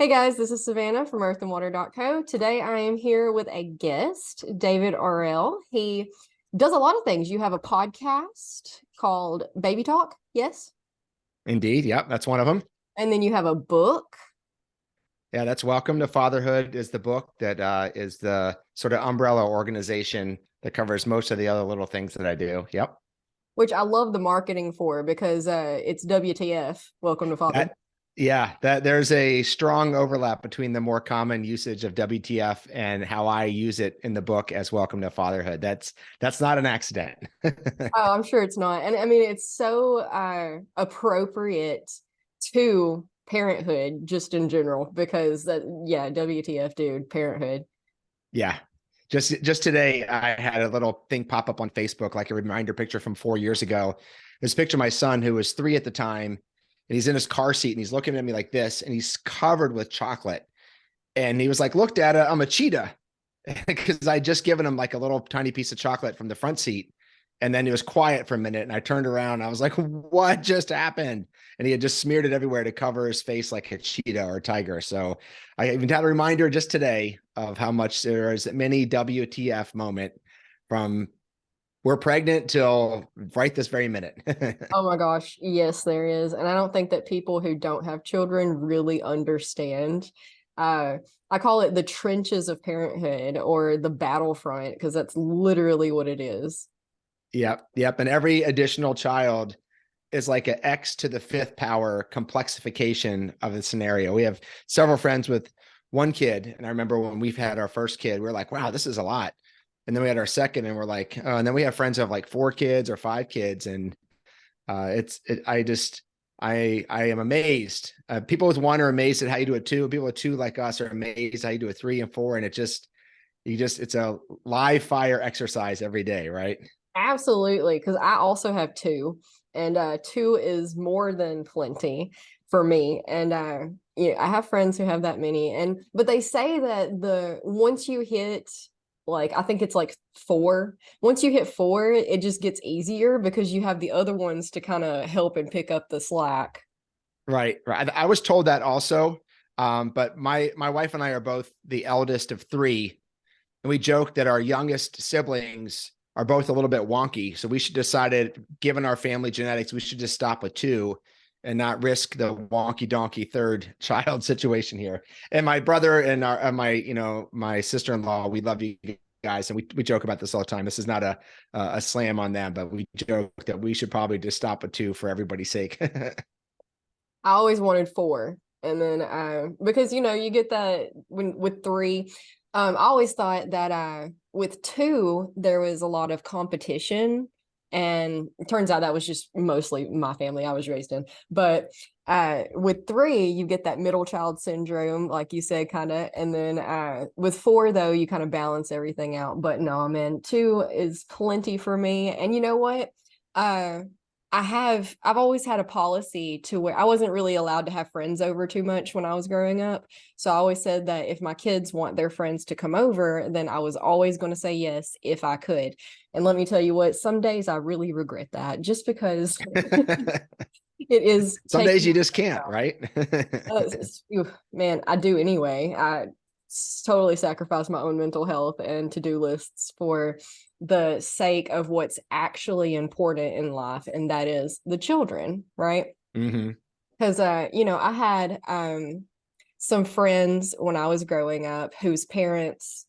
Hey guys, this is Savannah from earthandwater.co. Today I am here with a guest, David RL. He does a lot of things. You have a podcast called Baby Talk, yes? Indeed. Yep. That's one of them. And then you have a book. Yeah. That's Welcome to Fatherhood is the book that is the sort of umbrella organization that covers most of the other little things that I do. Yep. Which I love the marketing for because it's WTF, Welcome to Fatherhood. That, yeah, that there's a strong overlap between the more common usage of WTF and how I use it in the book as Welcome to Fatherhood. That's not an accident. Oh, I'm sure it's not. And I mean, it's so appropriate to parenthood just in general because yeah, WTF, dude, parenthood. Yeah. Just today, I had a little thing pop up on Facebook, like a reminder picture from 4 years ago. This picture of my son, who was 3 at the time, and he's in his car seat and he's looking at me like this, and he's covered with chocolate. And he was like, "Look, Dad, I'm a cheetah," because I just given him like a little tiny piece of chocolate from the front seat. And then it was quiet for a minute, and I turned around. And I was like, "What just happened?" And he had just smeared it everywhere to cover his face like a cheetah or a tiger. So I even had a reminder just today of how much there is a mini WTF moment from we're pregnant till right this very minute. Oh my gosh, yes, there is. And I don't think that people who don't have children really understand. Uh, I call it the trenches of parenthood or the battlefront because that's literally what it is. Yep, yep. And every additional child is like an X to the fifth power complexification of the scenario. We have several friends with one kid. And I remember when we've had our first kid, we were like, wow, this is a lot. And then we had our second, and we're like, oh, and then we have friends who have like 4 kids or 5 kids. And I am amazed. People with one are amazed at how you do it two. People with two like us are amazed how you do a 3 and 4. And it's a live fire exercise every day, right? Absolutely, because I also have two, and two is more than plenty for me. And I have friends who have that many, and but they say that the once you hit like I think it's like four, once you hit four, it just gets easier because you have the other ones to kind of help and pick up the slack. Right, right. I was told that also. But my wife and I are both the eldest of 3, and we joke that our youngest siblings are both a little bit wonky. So we should decided, given our family genetics, we should just stop with 2 and not risk the wonky donkey third child situation here. And my brother and my sister-in-law, we love you guys, and we joke about this all the time. This is not a slam on them, but we joke that we should probably just stop at 2 for everybody's sake. I always wanted four. And then because you get that when with three. I always thought that with two there was a lot of competition. And it turns out that was just mostly my family I was raised in. But with three, you get that middle child syndrome, like you said, kind of. And then with four, though, you kind of balance everything out. But no, man, two is plenty for me. And you know what? Uh, I've always had a policy to where I wasn't really allowed to have friends over too much when I was growing up. So I always said that if my kids want their friends to come over, then I was always going to say yes if I could. And let me tell you what, some days I really regret that just because it is Some days taking you just can't, right? man, I do anyway. I totally sacrifice my own mental health and to-do lists for the sake of what's actually important in life, and that is the children, right? Hmm. Because I had some friends when I was growing up whose parents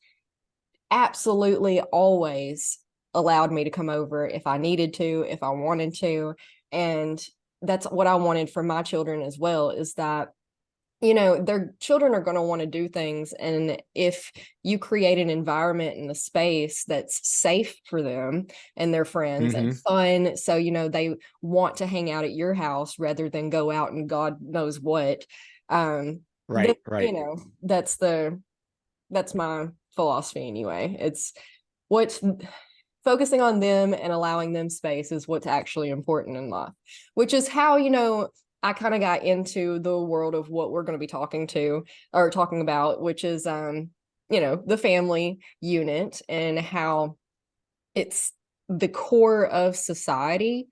absolutely always allowed me to come over if I needed to, if I wanted to. And that's what I wanted for my children as well, is that their children are going to want to do things. And if you create an environment and a space that's safe for them and their friends and Hmm. fun, so, they want to hang out at your house rather than go out and God knows what, then, Right, right. that's my philosophy anyway. It's what's focusing on them and allowing them space is what's actually important in life, which is how, I kind of got into the world of what we're going to be talking about, which is, the family unit and how it's the core of society.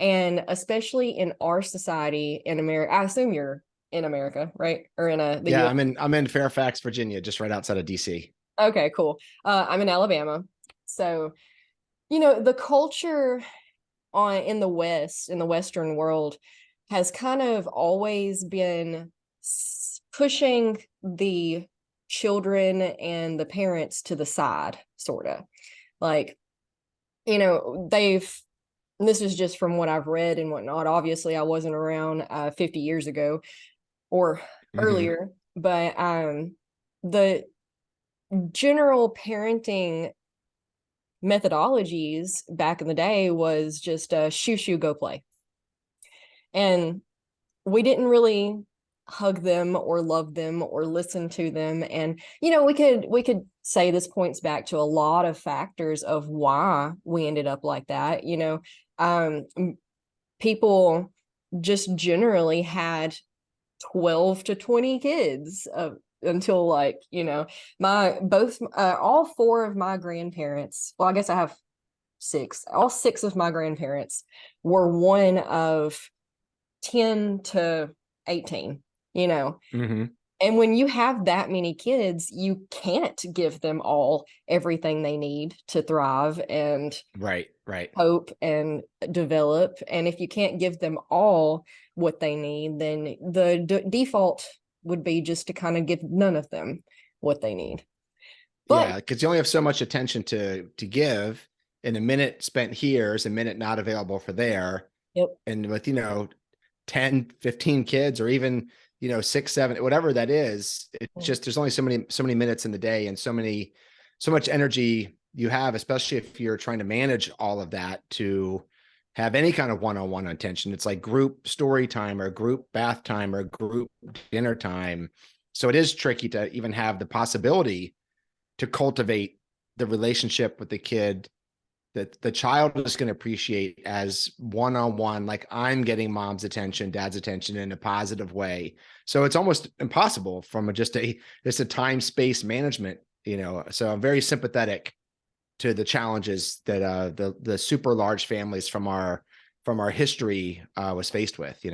And especially in our society in America, I assume you're in America, right? Or in the Yeah, US? I'm in Fairfax, Virginia, just right outside of DC. Okay, cool. I'm in Alabama. So, the culture in the West, in the Western world, has kind of always been pushing the children and the parents to the side, sort of. Like, this is just from what I've read and whatnot. Obviously, I wasn't around 50 years ago or Hmm. earlier, but the general parenting methodologies back in the day was just shoo shoo go play, and we didn't really hug them or love them or listen to them. And we could say this points back to a lot of factors of why we ended up like that. Um People just generally had 12 to 20 kids until, like, my both all four of my grandparents, well, I guess I have six, all six of my grandparents were one of 10 to 18, you know. Hmm. And when you have that many kids, you can't give them all everything they need to thrive and Right, right. hope and develop. And if you can't give them all what they need, then the default would be just to kind of give none of them what they need. But Yeah, because you only have so much attention to give, and a minute spent here is a minute not available for there. yep. And with, 10, 15 kids, or even, 6, 7, whatever that is, it's just, there's only so many minutes in the day, and so much energy you have, especially if you're trying to manage all of that to have any kind of one-on-one attention. It's like group story time or group bath time or group dinner time. So it is tricky to even have the possibility to cultivate the relationship with the kid that the child is going to appreciate as one-on-one, like I'm getting mom's attention, dad's attention in a positive way. So it's almost impossible from just a time space management, so I'm very sympathetic to the challenges that the super large families from our history was faced with.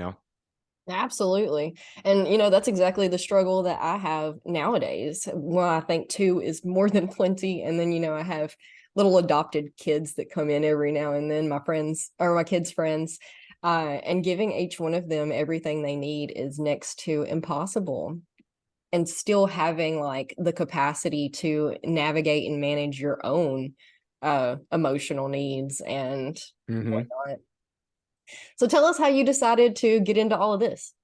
Absolutely. And that's exactly the struggle that I have nowadays. Well, I think two is more than plenty. And then, I have little adopted kids that come in every now and then, my friends or my kids' friends. And giving each one of them everything they need is next to impossible. And still having, like, the capacity to navigate and manage your own emotional needs and Mm-hmm. whatnot. So tell us how you decided to get into all of this.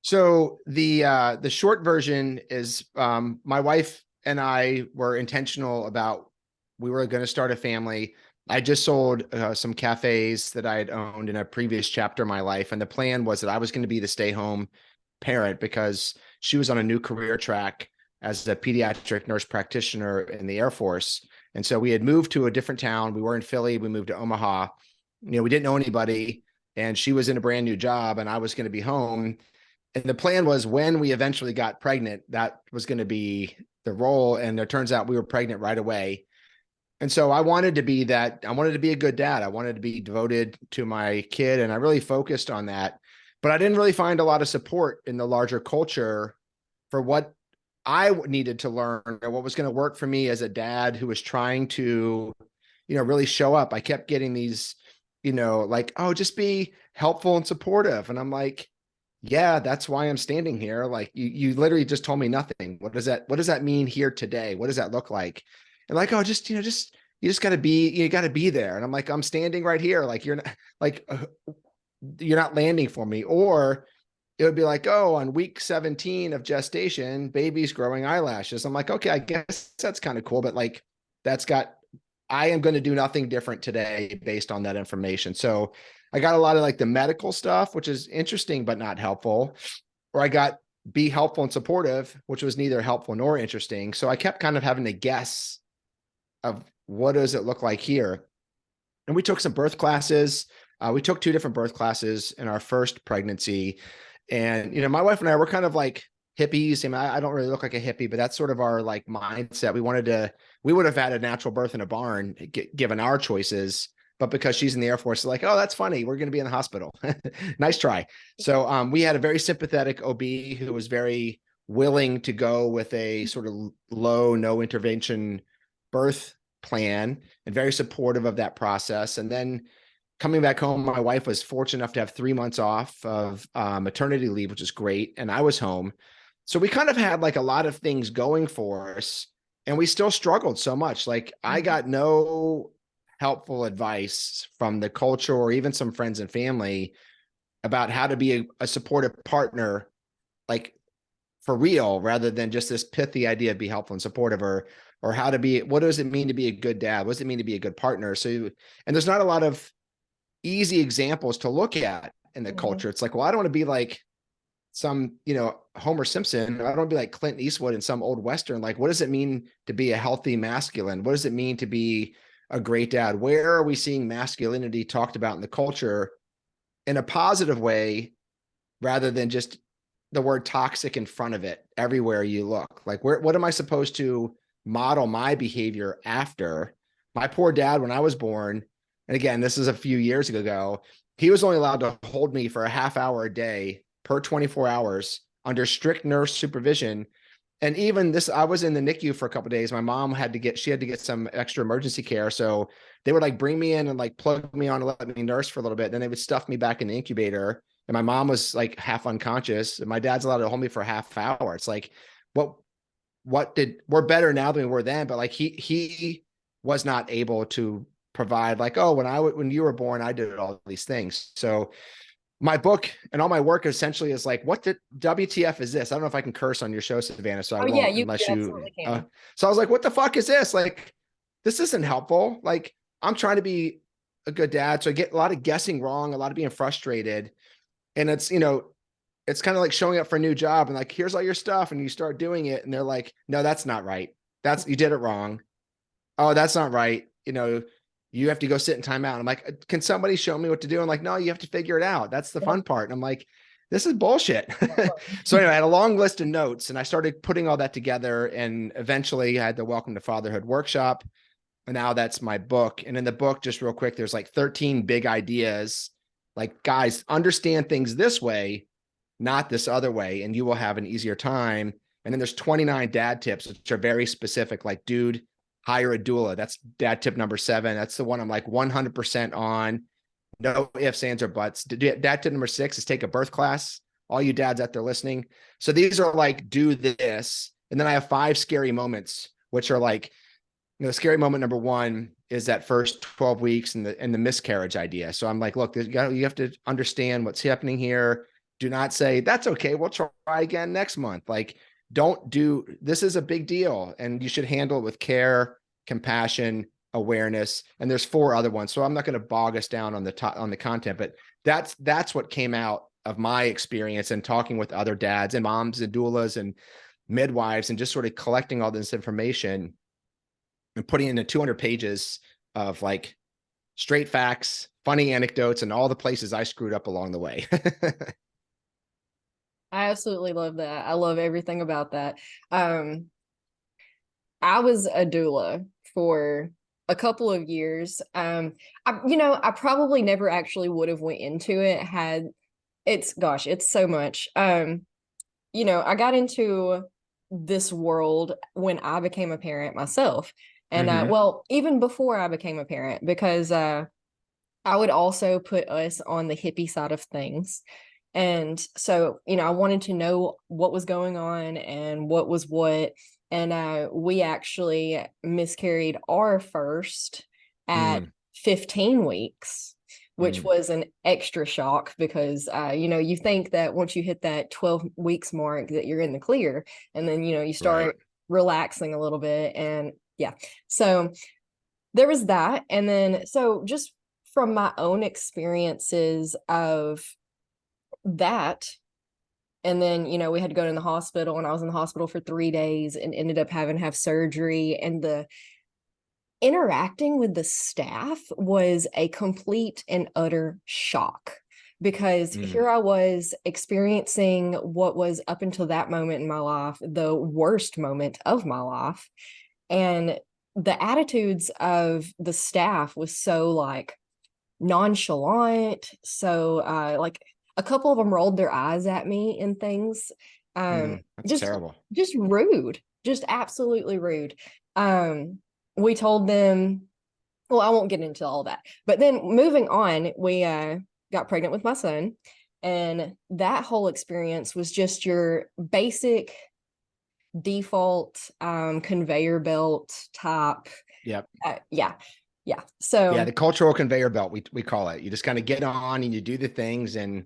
So the short version is, my wife and I were intentional about, we were going to start a family. I just sold some cafes that I had owned in a previous chapter of my life, and the plan was that I was going to be the stay-home parent because she was on a new career track as a pediatric nurse practitioner in the Air Force. And so we had moved to a different town. We were in Philly. We moved to Omaha. We didn't know anybody, and she was in a brand new job, and I was going to be home. And the plan was, when we eventually got pregnant, that was going to be the role. And it turns out we were pregnant right away. And so I wanted to be that. I wanted to be a good dad. I wanted to be devoted to my kid. And I really focused on that. But I didn't really find a lot of support in the larger culture for what I needed to learn, or what was going to work for me as a dad who was trying to, really show up. I kept getting these, like, oh, just be helpful and supportive. And I'm like, yeah, that's why I'm standing here. Like, you literally just told me nothing. What does that mean here today? What does that look like? And like, oh, you just got to be there. And I'm like, I'm standing right here. Like, you're not, like, you're not landing for me. Or it would be like, oh, on week 17 of gestation, baby's growing eyelashes. I'm like, okay, I guess that's kind of cool, but like, I am going to do nothing different today based on that information. So I got a lot of like the medical stuff, which is interesting, but not helpful. Or I got be helpful and supportive, which was neither helpful nor interesting. So I kept kind of having to guess of what does it look like here. And we took some birth classes. We took 2 different birth classes in our first pregnancy. And, my wife and I were kind of like hippies. I mean, I don't really look like a hippie, but that's sort of our like mindset. We would have had a natural birth in a barn given our choices, but because she's in the Air Force, it's like, oh, that's funny. We're going to be in the hospital. Nice try. So we had a very sympathetic OB who was very willing to go with a sort of low, no intervention birth plan and very supportive of that process. And then coming back home, my wife was fortunate enough to have 3 months off of maternity leave, which is great. And I was home. So we kind of had like a lot of things going for us, and we still struggled so much. Like I got no helpful advice from the culture or even some friends and family about how to be a supportive partner, like for real, rather than just this pithy idea of be helpful and supportive, or how to be, what does it mean to be a good dad? What does it mean to be a good partner? So, and there's not a lot of easy examples to look at in the culture. It's like, well, I don't want to be like some, Homer Simpson. I don't want to be like Clint Eastwood in some old Western. Like, what does it mean to be a healthy masculine? What does it mean to be a great dad? Where are we seeing masculinity talked about in the culture in a positive way, rather than just the word toxic in front of it everywhere you look? Like, what am I supposed to model my behavior after? My poor dad, when I was born, and again, this is a few years ago, he was only allowed to hold me for a half hour a day per 24 hours under strict nurse supervision. And even this, I was in the NICU for a couple of days. My mom had to get some extra emergency care. So they would like bring me in and like plug me on and let me nurse for a little bit. Then they would stuff me back in the incubator. And my mom was like half unconscious. And my dad's allowed to hold me for a half hour. It's like, we're better now than we were then. But like he was not able to provide like, oh, when you were born, I did all these things. So my book and all my work essentially is like, what the WTF is this? I don't know if I can curse on your show, Savannah, so I won't, yeah, unless you you, absolutely can. so I was like, what the fuck is this? Like, this isn't helpful. Like, I'm trying to be a good dad. So I get a lot of guessing wrong, a lot of being frustrated. And it's, it's kind of like showing up for a new job and like, here's all your stuff. And you start doing it. And they're like, no, that's not right. You did it wrong. Oh, that's not right. You have to go sit in timeout. I'm like, can somebody show me what to do? I'm like, no, you have to figure it out. That's the fun part. And I'm like, this is bullshit. So anyway, I had a long list of notes and I started putting all that together, and eventually I had the Welcome to Fatherhood workshop. And now that's my book. And in the book, just real quick, there's like 13 big ideas. Like, guys, understand things this way, not this other way, and you will have an easier time. And then there's 29 dad tips, which are very specific. Like, dude, hire a doula. That's dad tip number 7. That's the one I'm like 100% on. No ifs, ands, or buts. Dad tip number 6 is take a birth class. All you dads out there listening. So these are like, do this. And then I have 5 scary moments, which are like, scary moment number 1 is that first 12 weeks and the miscarriage idea. So I'm like, look, you have to understand what's happening here. Do not say, that's okay, we'll try again next month. Like, this is a big deal, and you should handle it with care, compassion, awareness. And there's 4 other ones. So I'm not going to bog us down on the content, but that's what came out of my experience and talking with other dads and moms and doulas and midwives, and just sort of collecting all this information and putting it into 200 pages of like straight facts, funny anecdotes, and all the places I screwed up along the way. I absolutely love that. I love everything about that. I was a doula for a couple of years. I probably never actually would have went into it had it's so much. I got into this world when I became a parent myself. And well, even before I became a parent, because I would also put us on the hippie side of things. And so, I wanted to know what was going on and what was what. And we actually miscarried our first at 15 weeks, which was an extra shock because, you think that once you hit that 12 weeks mark that you're in the clear, and then, you start relaxing a little bit. And yeah, so there was that. And then, so just from my own experiences of that, and then we had to go to the hospital, and I was in the hospital for 3 days and ended up having to have surgery, and the interacting with the staff was a complete and utter shock, because here I was experiencing what was up until that moment in my life the worst moment of my life, and the attitudes of the staff was so like nonchalant. So like a couple of them rolled their eyes at me and things. That's Just terrible. just rude, just absolutely rude. We told them, well, I won't get into all that. But then moving on, we got pregnant with my son. And that whole experience was just your basic default conveyor belt type. Yep. Yeah. Yeah. Yeah, So the cultural conveyor belt, we call it. You just kind of get on and you do the things, and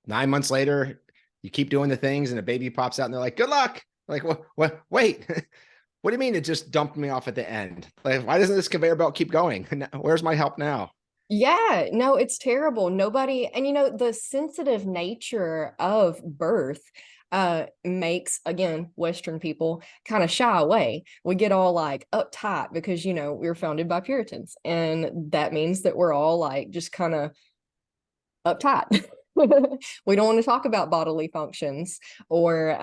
9 months later, you keep doing the things, and a baby pops out, and they're like, "Good luck." Like, what? Wait, what do you mean it just dumped me off at the end? Like, why doesn't this conveyor belt keep going? Where's my help now? yeah, no, it's terrible. Nobody, and the sensitive nature of birth makes, again, Western people kind of shy away. We get all like uptight because we were founded by Puritans, and that means that we're all like just kind of uptight. We don't want to talk about bodily functions or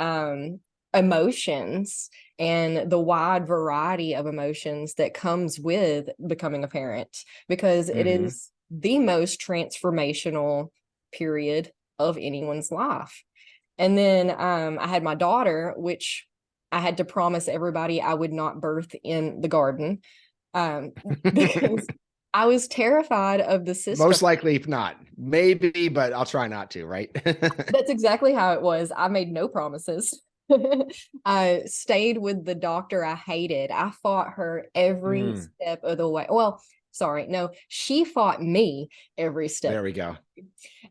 emotions and the wide variety of emotions that comes with becoming a parent, because it Mm-hmm. is the most transformational period of anyone's life. And then I had my daughter, which I had to promise everybody I would not birth in the garden, um, because I was terrified of the system. Most likely, if not, maybe, but I'll try not to. Right? That's exactly how it was. I made no promises. I stayed with the doctor I hated. I fought her every Mm, step of the way. Well, sorry, no, she fought me every step. there we go. Oh,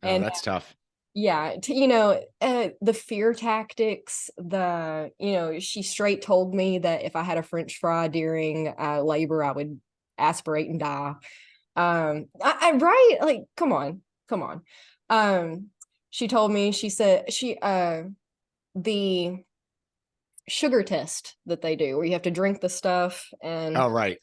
And that's tough. yeah, the fear tactics, she straight told me that if I had a French fry during labor, I would aspirate and die. Right? Like, come on, come on. Um, she told me, she said the sugar test that they do where you have to drink the stuff and Oh, right.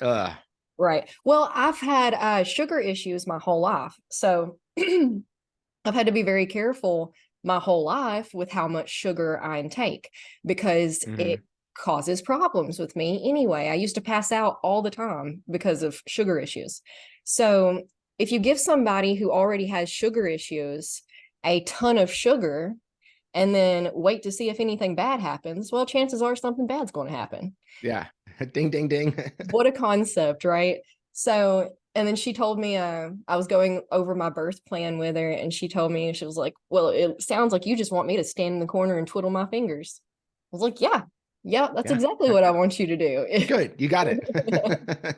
right. Well, I've had sugar issues my whole life. So I've had to be very careful my whole life with how much sugar I intake, because Mm-hmm. it causes problems with me anyway. I used to pass out all the time because of sugar issues. So if you give somebody who already has sugar issues a ton of sugar and then wait to see if anything bad happens, well, chances are something bad's going to happen. Yeah. Ding, ding, ding. What a concept, right? So, and then she told me, I was going over my birth plan with her, and she told me, she was like, well, it sounds like you just want me to stand in the corner and twiddle my fingers. I was like, yeah, yeah, that's Yeah. exactly what I want you to do. Good. You got it.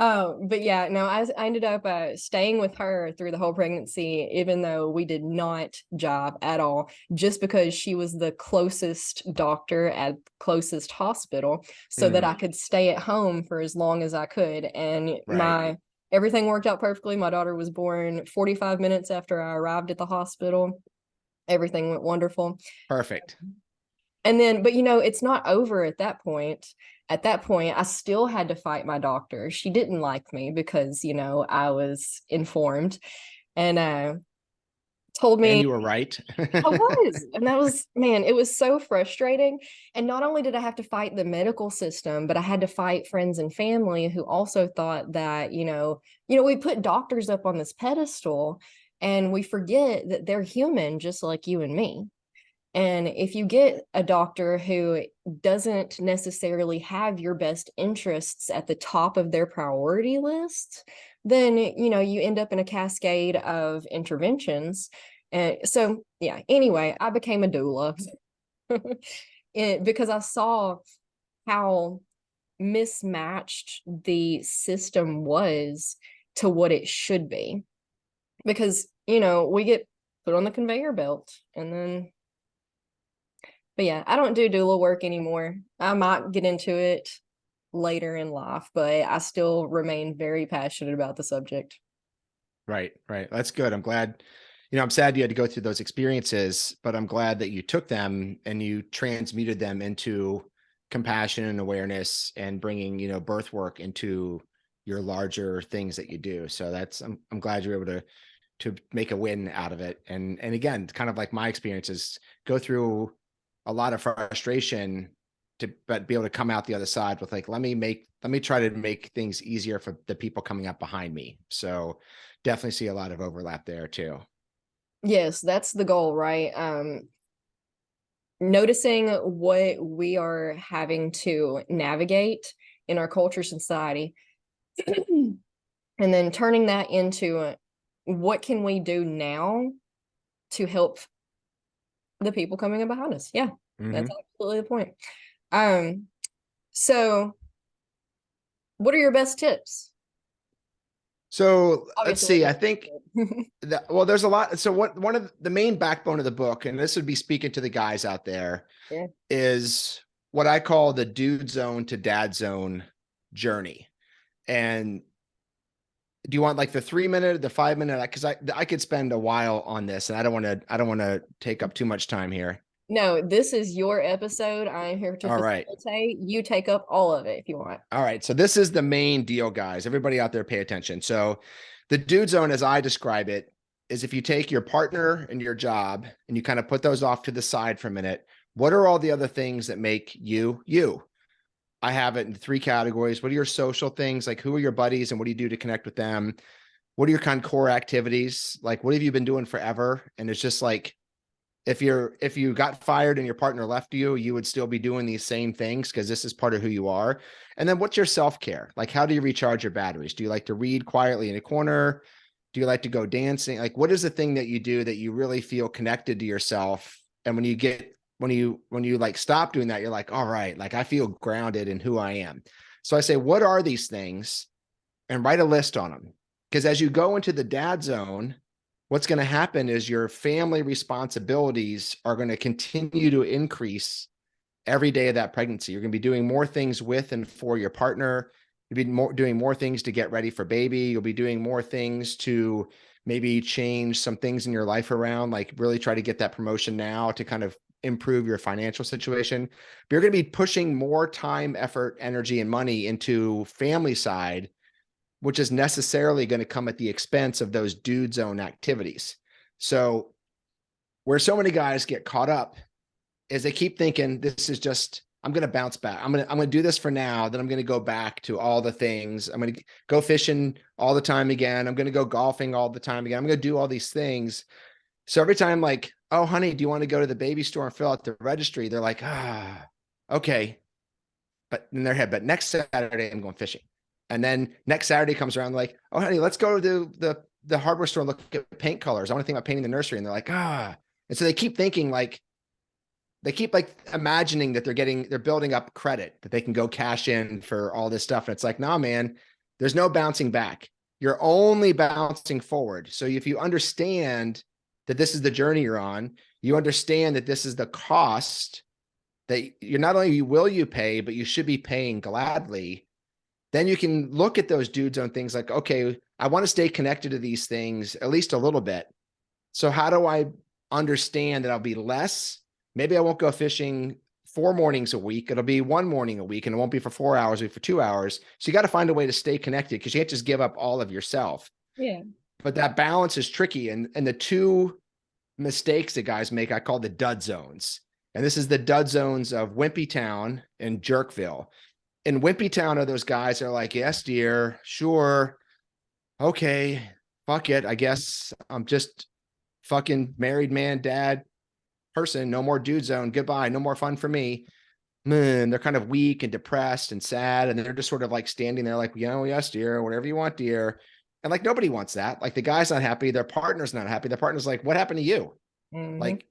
Oh, but yeah, no, I ended up staying with her through the whole pregnancy, even though we did not jive at all, just because she was the closest doctor at closest hospital, so that Mm, I could stay at home for as long as I could. And right. everything worked out perfectly. My daughter was born 45 minutes after I arrived at the hospital. Everything went wonderful. Perfect. And then, but it's not over at that point. At that point, I still had to fight my doctor. She didn't like me because, I was informed and told And me you were right. I was. And that was, man, it was so frustrating. And not only did I have to fight the medical system, but I had to fight friends and family who also thought that, we put doctors up on this pedestal and we forget that they're human just like you and me. And if you get a doctor who doesn't necessarily have your best interests at the top of their priority list, then, you end up in a cascade of interventions. And so, yeah, anyway, I became a doula because I saw how mismatched the system was to what it should be. Because, we get put on the conveyor belt and then, but yeah, I don't do doula work anymore. I might get into it later in life, but I still remain very passionate about the subject. Right, right. That's good. I'm glad, I'm sad you had to go through those experiences, but I'm glad that you took them and you transmuted them into compassion and awareness and bringing, birth work into your larger things that you do. So I'm glad you're able to make a win out of it. And again, kind of like my experiences, go through a lot of frustration but be able to come out the other side with like, let me try to make things easier for the people coming up behind me. So definitely see a lot of overlap there too. Yes, that's the goal, right? Noticing what we are having to navigate in our culture, society, and then turning that into what can we do now to help the people coming in behind us. Yeah, that's absolutely the point. So what are your best tips? So let's Obviously, see. I think that, well, there's a lot. So one of the main backbone of the book, and this would be speaking to the guys out there, yeah. is what I call the dude zone to dad zone journey. And do you want like the 3 minute, the 5 minute? Because I could spend a while on this, and I don't want to take up too much time here. No, this is your episode. I'm here to All right. facilitate. You take up all of it if you want. All right. So this is the main deal, guys. Everybody out there, pay attention. So the dude zone, as I describe it, is if you take your partner and your job and you kind of put those off to the side for a minute, what are all the other things that make you you? I have it in 3 categories. What are your social things? Like, who are your buddies and what do you do to connect with them? What are your kind of core activities? Like, what have you been doing forever? And it's just like, if you got fired and your partner left you, you would still be doing these same things because this is part of who you are. And then what's your self-care? Like, how do you recharge your batteries? Do you like to read quietly in a corner? Do you like to go dancing? Like, what is the thing that you do that you really feel connected to yourself? And when you like stop doing that, you're like, all right, like I feel grounded in who I am. So I say, what are these things? And write a list on them. Because as you go into the dad zone, what's going to happen is your family responsibilities are going to continue to increase every day of that pregnancy. You're going to be doing more things with and for your partner. You'll be doing more things to get ready for baby. You'll be doing more things to maybe change some things in your life around, like really try to get that promotion now to kind of improve your financial situation. But you're going to be pushing more time, effort, energy, and money into family side, which is necessarily going to come at the expense of those dude zone activities. So where so many guys get caught up is they keep thinking this is just, I'm going to bounce back. I'm going to do this for now. Then I'm going to go back to all the things. I'm going to go fishing all the time again. I'm going to go golfing all the time again. I'm going to do all these things. So every time like, oh, honey, do you want to go to the baby store and fill out the registry? They're like, okay. But in their head, but next Saturday I'm going fishing. And then next Saturday comes around, like, oh, honey, let's go to the hardware store and look at paint colors. I want to think about painting the nursery. And they're like, And so they keep thinking like, they keep like imagining that they're building up credit that they can go cash in for all this stuff. And it's like, nah, man, there's no bouncing back. You're only bouncing forward. So if you understand that this is the journey you're on, you understand that this is the cost that you're not only will you pay, but you should be paying gladly. Then you can look at those dude zone things like, okay, I want to stay connected to these things at least a little bit. So how do I understand that I'll be less? Maybe I won't go fishing 4 mornings a week. It'll be 1 morning a week, and it won't be for 4 hours, it'll be for 2 hours. So you got to find a way to stay connected because you can't just give up all of yourself. Yeah. But that balance is tricky. And the 2 mistakes that guys make, I call the dud zones. And this is the dud zones of Wimpy Town and Jerkville. In Wimpy Town are those guys that are like, yes, dear, sure. Okay, fuck it. I guess I'm just fucking married man, dad, person. No more dude zone. Goodbye. No more fun for me. Man, they're kind of weak and depressed and sad. And they're just sort of like standing there like, yes, dear, whatever you want, dear. And like, nobody wants that. Like the guy's not happy. Their partner's not happy. Their partner's like, what happened to you? Mm-hmm. Like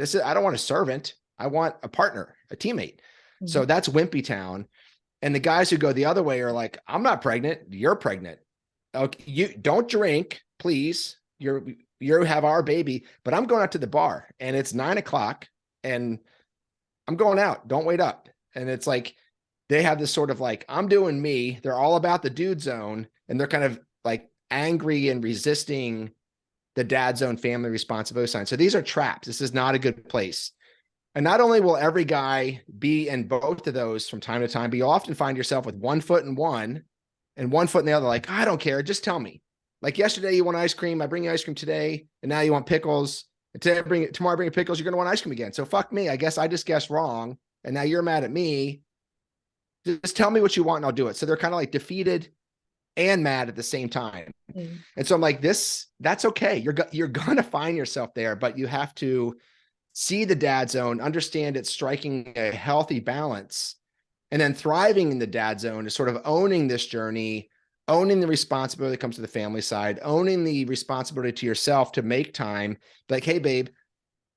I don't want a servant. I want a partner, a teammate. Mm-hmm. So that's Wimpy Town. And the guys who go the other way are like, I'm not pregnant. You're pregnant. Okay, you don't drink, please. You have our baby, but I'm going out to the bar and it's 9:00 and I'm going out. Don't wait up. And it's like, they have this sort of like, I'm doing me. They're all about the dude zone. And they're kind of like angry and resisting the dad zone family responsibility sign. So these are traps. This is not a good place. And not only will every guy be in both of those from time to time, but you'll often find yourself with 1 foot in one and 1 foot in the other. Like, I don't care. Just tell me. Like yesterday, you want ice cream. I bring you ice cream today. And now you want pickles. And tomorrow I bring you pickles. You're going to want ice cream again. So fuck me. I guess I just guessed wrong. and now you're mad at me. Just tell me what you want and I'll do it. So they're kind of like defeated and mad at the same time. Mm. And so I'm like, that's okay. You're going to find yourself there, but you have to see the dad zone, understand it's striking a healthy balance, and then thriving in the dad zone is sort of owning this journey, owning the responsibility that comes to the family side, owning the responsibility to yourself to make time. Like, hey, babe,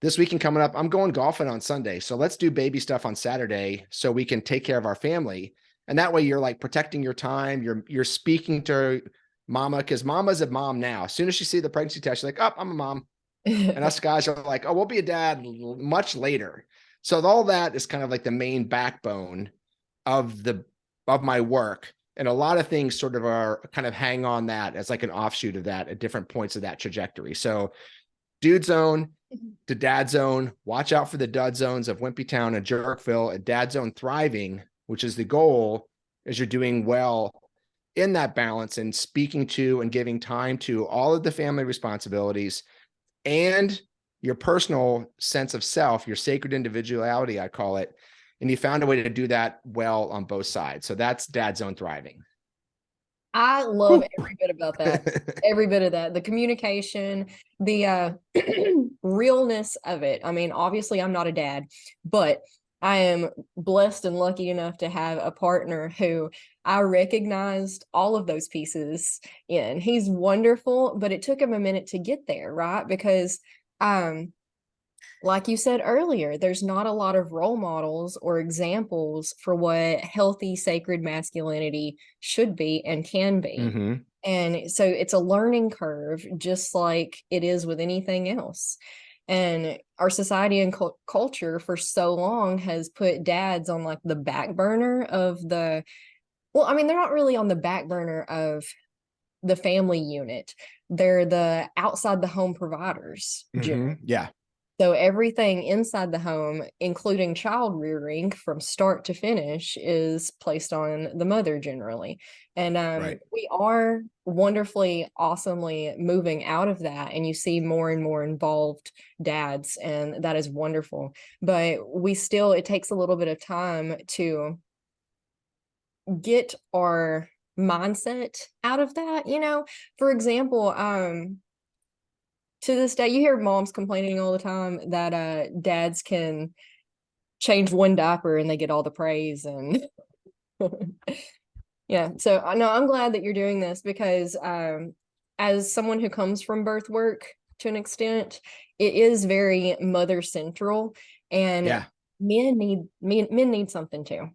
this weekend coming up, I'm going golfing on Sunday. So let's do baby stuff on Saturday so we can take care of our family. And that way you're like protecting your time. You're speaking to mama, because mama's a mom now. As soon as she sees the pregnancy test, she's like, oh, I'm a mom. And us guys are like, oh, we'll be a dad much later. So all that is kind of like the main backbone of my work. And a lot of things sort of are kind of hang on that as like an offshoot of that at different points of that trajectory. So dude zone to dad zone, watch out for the dud zones of Wimpy Town and Jerkville, and dad zone thriving, which is the goal, is you're doing well in that balance and speaking to and giving time to all of the family responsibilities and your personal sense of self, your sacred individuality, I call it. And you found a way to do that well on both sides. So that's dad zone thriving. I love every bit about that. Every bit of that. The communication, the realness of it. I mean, obviously I'm not a dad, but I am blessed and lucky enough to have a partner who I recognized all of those pieces in. He's wonderful, but it took him a minute to get there, right? Because like you said earlier, there's not a lot of role models or examples for what healthy, sacred masculinity should be and can be. Mm-hmm. And so it's a learning curve, just like it is with anything else. And our society and culture for so long has put dads on like the back burner of well, I mean, they're not really on the back burner of the family unit. They're the outside the home providers. Mm-hmm. Yeah. So everything inside the home, including child rearing from start to finish, is placed on the mother generally. And Right. we are wonderfully, awesomely moving out of that. And you see more and more involved dads, and that is wonderful. But it takes a little bit of time to get our mindset out of that. For example, to this day, you hear moms complaining all the time that dads can change one diaper and they get all the praise. And yeah, so I know I'm glad that you're doing this because as someone who comes from birth work to an extent, it is very mother central, and Yeah. men need something too.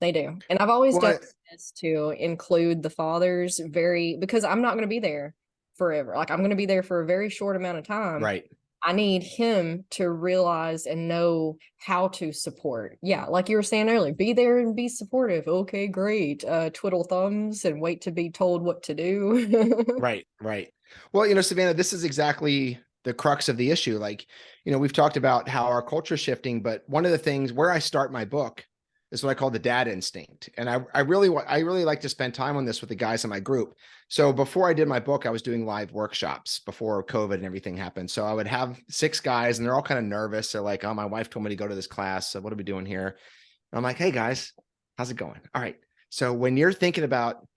They do. And I've always done this to include the fathers because I'm not going to be there forever. Like I'm going to be there for a very short amount of time. Right. I need him to realize and know how to support. Yeah, like you were saying earlier, be there and be supportive. Okay, great. Twiddle thumbs and wait to be told what to do. Right. Right. Well, Savannah, this is exactly the crux of the issue. Like, we've talked about how our culture is shifting, but one of the things where I start my book is what I call the dad instinct. And I really like to spend time on this with the guys in my group. So before I did my book, I was doing live workshops before COVID and everything happened. So I would have 6 guys and they're all kind of nervous. They're like, oh, my wife told me to go to this class. So what are we doing here? And I'm like, hey guys, how's it going? All right. So when you're thinking about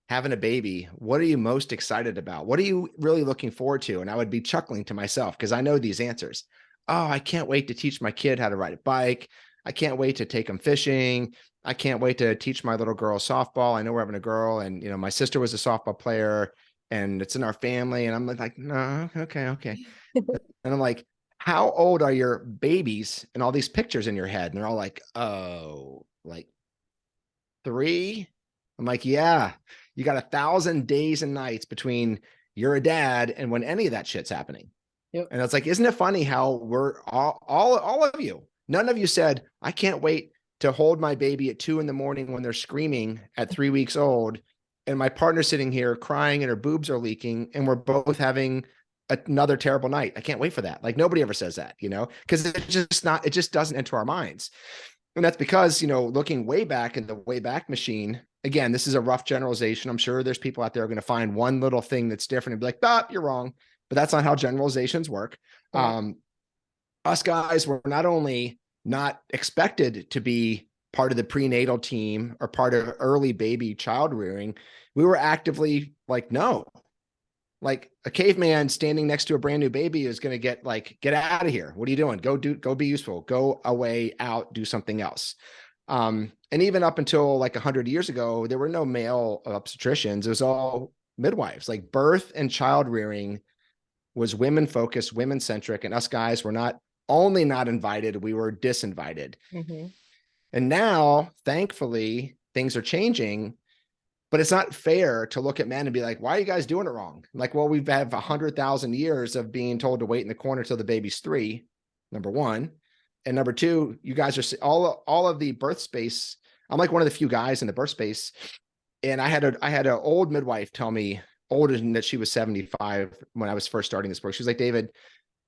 having a baby, what are you most excited about? What are you really looking forward to? And I would be chuckling to myself because I know these answers. Oh, I can't wait to teach my kid how to ride a bike. I can't wait to take them fishing. I can't wait to teach my little girl softball. I know we're having a girl, and my sister was a softball player, and it's in our family. And I'm like, no, okay. And I'm like, how old are your babies? And all these pictures in your head, and they're all like, oh, like 3. I'm like, yeah, you got 1,000 days and nights between you're a dad and when any of that shit's happening. Yep. And it's like, isn't it funny how we're all of you, none of you said, I can't wait to hold my baby at 2 a.m. when they're screaming at 3 weeks old. And my partner's sitting here crying and her boobs are leaking and we're both having another terrible night. I can't wait for that. Like nobody ever says that, because it just doesn't enter our minds. And that's because, looking way back in the way back machine, again, this is a rough generalization. I'm sure there's people out there going to find one little thing that's different and be like, you're wrong. But that's not how generalizations work. Yeah. Us guys were not only not expected to be part of the prenatal team or part of early baby child rearing. We were actively like, no, like a caveman standing next to a brand new baby is going to get out of here. What are you doing? Go be useful, go away, out, do something else. And even up until like 100 years ago, there were no male obstetricians. It was all midwives. Like birth and child rearing was women focused, women centric, and us guys were not only not invited, we were disinvited. Mm-hmm. And now, thankfully, things are changing, but it's not fair to look at men and be like, why are you guys doing it wrong? Like, well, we've had 100,000 years of being told to wait in the corner till the baby's 3, number one. And number two, you guys are all of the birth space. I'm like one of the few guys in the birth space. And I had an old midwife tell me, older than that, she was 75 when I was first starting this work. She was like, David,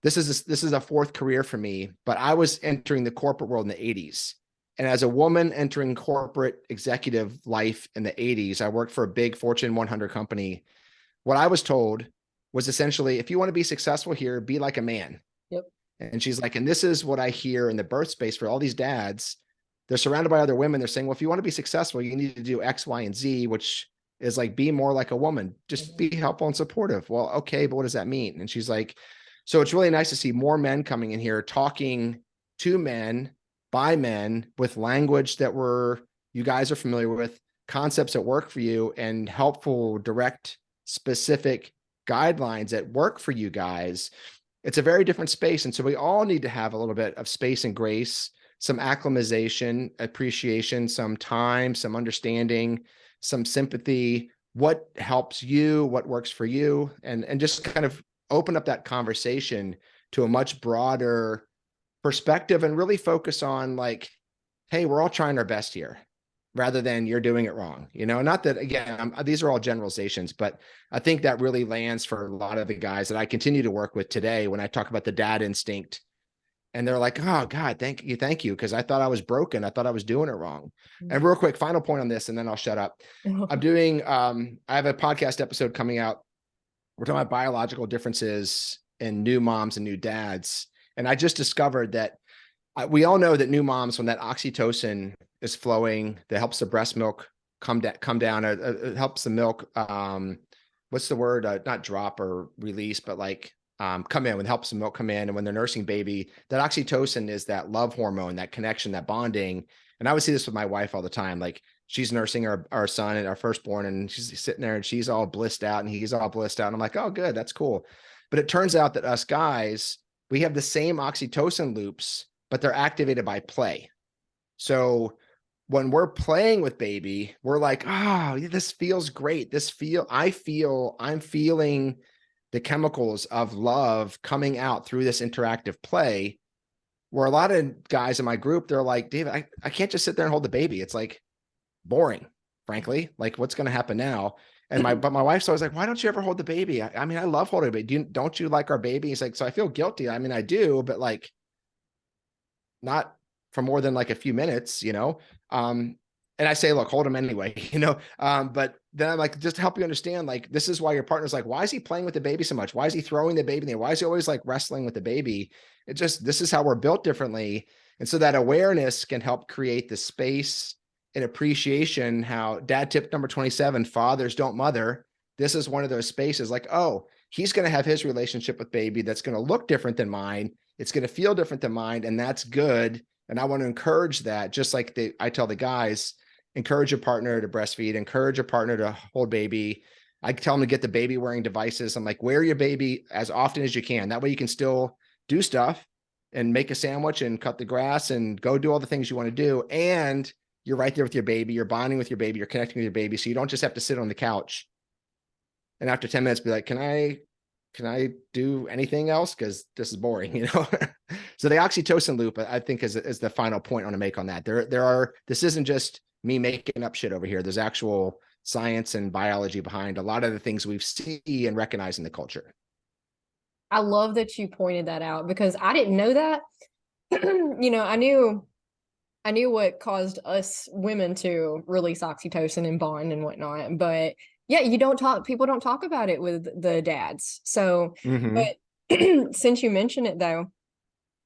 this is a fourth career for me, but I was entering the corporate world in the 80s. And as a woman entering corporate executive life in the 80s, I worked for a big Fortune 100 company. What I was told was essentially, if you want to be successful here, be like a man. Yep. And she's like, and this is what I hear in the birth space for all these dads. They're surrounded by other women. They're saying, well, if you want to be successful, you need to do X, Y, and Z, which is like, be more like a woman, just be helpful and supportive. Well, okay, but what does that mean? And she's like, so it's really nice to see more men coming in here talking to men by men with language that you guys are familiar with, concepts that work for you, and helpful, direct, specific guidelines that work for you guys. It's a very different space. And so we all need to have a little bit of space and grace, some acclimatization, appreciation, some time, some understanding, some sympathy, what helps you, what works for you, and just kind of open up that conversation to a much broader perspective and really focus on like, hey, we're all trying our best here, rather than you're doing it wrong. Not that, again, these are all generalizations, but I think that really lands for a lot of the guys that I continue to work with today when I talk about the dad instinct. And they're like, oh God, thank you. Because I thought I was broken. I thought I was doing it wrong. Mm-hmm. And real quick, final point on this, and then I'll shut up. I'm doing, I have a podcast episode coming out. We're talking about biological differences in new moms and new dads. And I just discovered that we all know that new moms, when that oxytocin is flowing, that helps the breast milk come down. It helps the milk, what's the word? Not drop or release, but like come in, when it helps the milk come in. And when they're nursing baby, that oxytocin is that love hormone, that connection, that bonding. And I would see this with my wife all the time. Like, she's nursing our son and our firstborn, and she's sitting there and she's all blissed out and he's all blissed out. And I'm like, oh, good, that's cool. But it turns out that us guys, we have the same oxytocin loops, but they're activated by play. So when we're playing with baby, we're like, oh, this feels great. I'm feeling the chemicals of love coming out through this interactive play. Where a lot of guys in my group, they're like, David, I can't just sit there and hold the baby. It's like boring, frankly. Like, what's going to happen now? But my wife's always like, why don't you ever hold the baby? I mean, I love holding a baby. Don't you like our baby? He's like, so I feel guilty. I mean, I do, but like, not for more than like a few minutes, and I say, look, hold him anyway, but then I'm like, just to help you understand, like, this is why your partner's like, why is he playing with the baby so much? Why is he throwing the baby in there? Why is he always like wrestling with the baby? This is how we're built differently. And so that awareness can help create the space and appreciation. How dad tip number 27, fathers don't mother. This is one of those spaces like, oh, he's going to have his relationship with baby that's going to look different than mine. It's going to feel different than mine. And that's good. And I want to encourage that. Just like I tell the guys, encourage your partner to breastfeed, encourage your partner to hold baby. I tell them to get the baby wearing devices. I'm like, wear your baby as often as you can. That way you can still do stuff and make a sandwich and cut the grass and go do all the things you want to do. And you're right there with your baby. You're bonding with your baby. You're connecting with your baby. So you don't just have to sit on the couch and after 10 minutes be like, can I do anything else? Because this is boring, So the oxytocin loop, I think, is the final point I want to make on that. This isn't just me making up shit over here. There's actual science and biology behind a lot of the things we see and recognize in the culture. I love that you pointed that out, because I didn't know that. I knew what caused us women to release oxytocin and bond and whatnot, but yeah, people don't talk about it with the dads. So, but since you mention it though,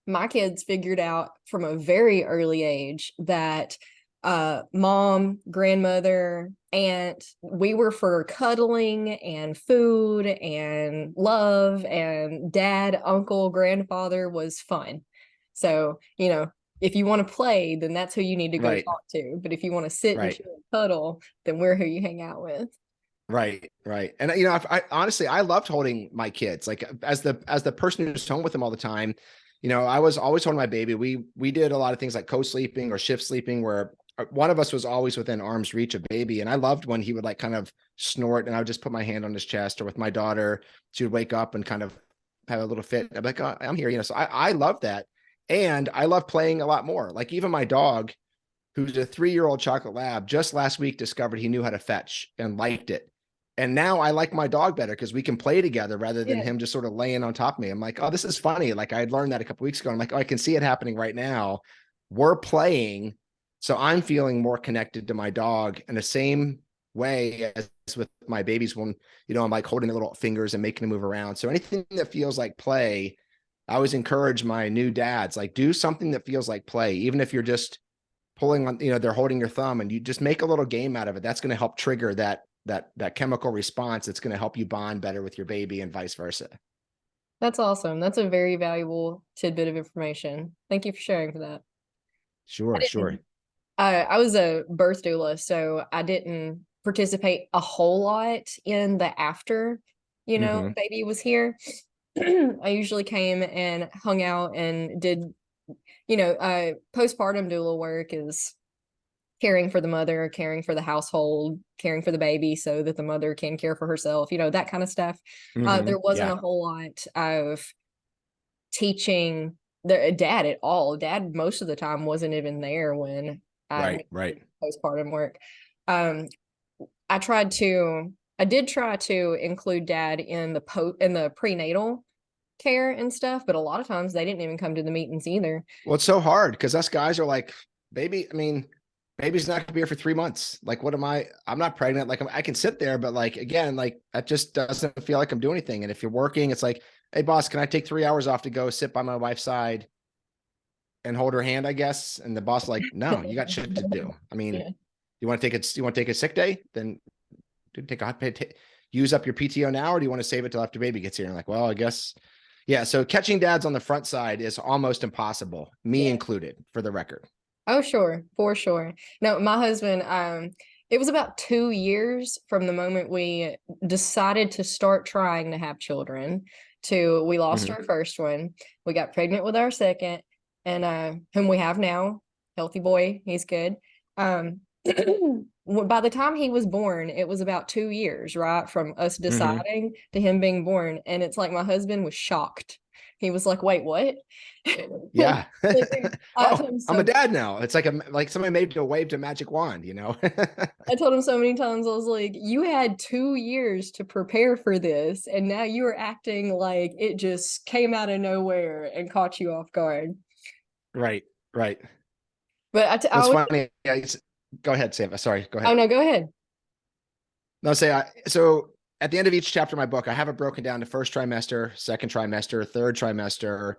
my kids figured out from a very early age that mom, grandmother, aunt, we were for cuddling and food and love, and dad, uncle, grandfather was fun. So, you know, if you want to play, then that's who you need to go Right. talk to. But if you want to sit and Right. chill and cuddle, then we're who you hang out with. Right, right. And you know, I honestly I loved holding my kids. Like as the person who's home with them all the time, you know, I was always holding my baby. We did a lot of things like co-sleeping or shift sleeping where one of us was always within arm's reach of baby. And I loved when he would like kind of snort and I would just put my hand on his chest, or with my daughter, she would wake up and kind of have a little fit. I'd be like, oh, I'm here, you know. So I love that. And I love playing a lot more. Like even my dog, who's a 3-year-old chocolate lab, just last week discovered he knew how to fetch and liked it. And now I like my dog better because we can play together rather than him just sort of laying on top of me. I'm like, oh, this is funny. Like I had learned that a couple weeks ago. I'm like, oh, I can see it happening right now. We're playing. So I'm feeling more connected to my dog in the same way as with my babies when, you know, I'm like holding their little fingers and making them move around. So anything that feels like play, I always encourage my new dads, like do something that feels like play, even if you're just pulling on, you know, they're holding your thumb and you just make a little game out of it. That's going to help trigger that chemical response. It's going to help you bond better with your baby and vice versa. That's awesome. That's a very valuable tidbit of information. Thank you for sharing for that. I Sure, sure. didn't, I was a birth doula, so I didn't participate a whole lot in the after, you know, Mm-hmm. baby was here. I usually came and hung out and did, you know, postpartum doula work is caring for the mother, caring for the household, caring for the baby so that the mother can care for herself, you know, that kind of stuff. Mm-hmm. There wasn't Yeah. a whole lot of teaching the dad at all. Dad most of the time wasn't even there when I Right, right. postpartum work. Um, I did try to include dad in the prenatal care and stuff, but a lot of times they didn't even come to the meetings either. Well, it's so hard because us guys are like, baby, I mean, baby's not gonna be here for 3 months. Like, what am I'm not pregnant. Like I can sit there, but like, again, like that just doesn't feel like I'm doing anything. And if you're working, it's like, hey boss, can I take 3 hours off to go sit by my wife's side and hold her hand, I guess? And the boss like, no, you got shit to do. I mean, Yeah. you want to take it, you want to take a sick day? Then take use up your PTO now, or do you want to save it till after baby gets here? And like, well, I guess, yeah. So catching dads on the front side is almost impossible, me Yeah. included, for the record. Oh, sure, for sure. No, my husband, it was about 2 years from the moment we decided to start trying to have children to we lost Mm-hmm. our first one. We got pregnant with our second, and whom we have now, healthy boy, he's good. Um, by the time he was born, it was about 2 years, right, from us Mm-hmm. deciding to him being born. And it's like my husband was shocked. He was like, "Wait, what?" Yeah. I told Oh, him I'm a so dad now. It's like somebody made a waved a magic wand, you know? I told him so many times, I was like, you had 2 years to prepare for this, and now you are acting like it just came out of nowhere and caught you off guard. Right, right. But I What's always, funny? Go ahead, Sam. Sorry, go oh ahead. no, go ahead. No, so at the end of each chapter of my book, I have it broken down to first trimester, second trimester, third trimester,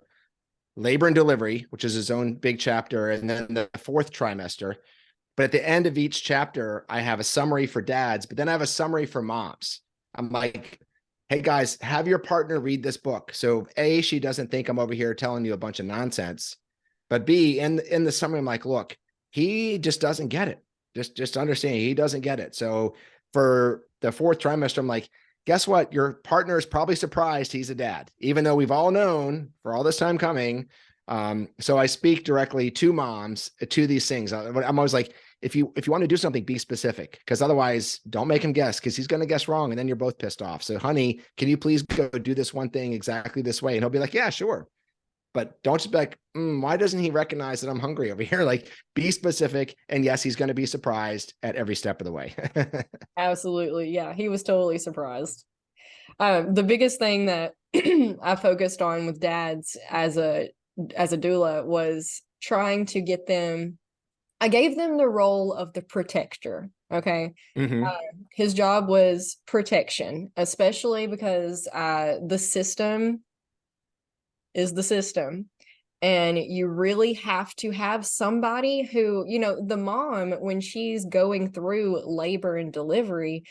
labor and delivery, which is its own big chapter, and then the fourth trimester. But at the end of each chapter, I have a summary for dads, but then I have a summary for moms. I'm like, hey guys, have your partner read this book. So A, she doesn't think I'm over here telling you a bunch of nonsense. But B, in the summary, I'm like, look, he just doesn't get it. Just understand, he doesn't get it. So for the fourth trimester, I'm like, guess what? Your partner is probably surprised he's a dad, even though we've all known for all this time coming. So I speak directly to moms to these things. I'm always like, if you want to do something, be specific, because otherwise don't make him guess, because he's going to guess wrong and then you're both pissed off. So honey, can you please go do this one thing exactly this way? And he'll be like, yeah, sure. But don't just be like, why doesn't he recognize that I'm hungry over here? Like, be specific. And yes, he's going to be surprised at every step of the way. Absolutely. Yeah, he was totally surprised. The biggest thing that I focused on with dads as a doula was trying to get them. I gave them the role of the protector. Okay. Mm-hmm. His job was protection, especially because the system is the system. And you really have to have somebody who, you know, the mom, when she's going through labor and delivery,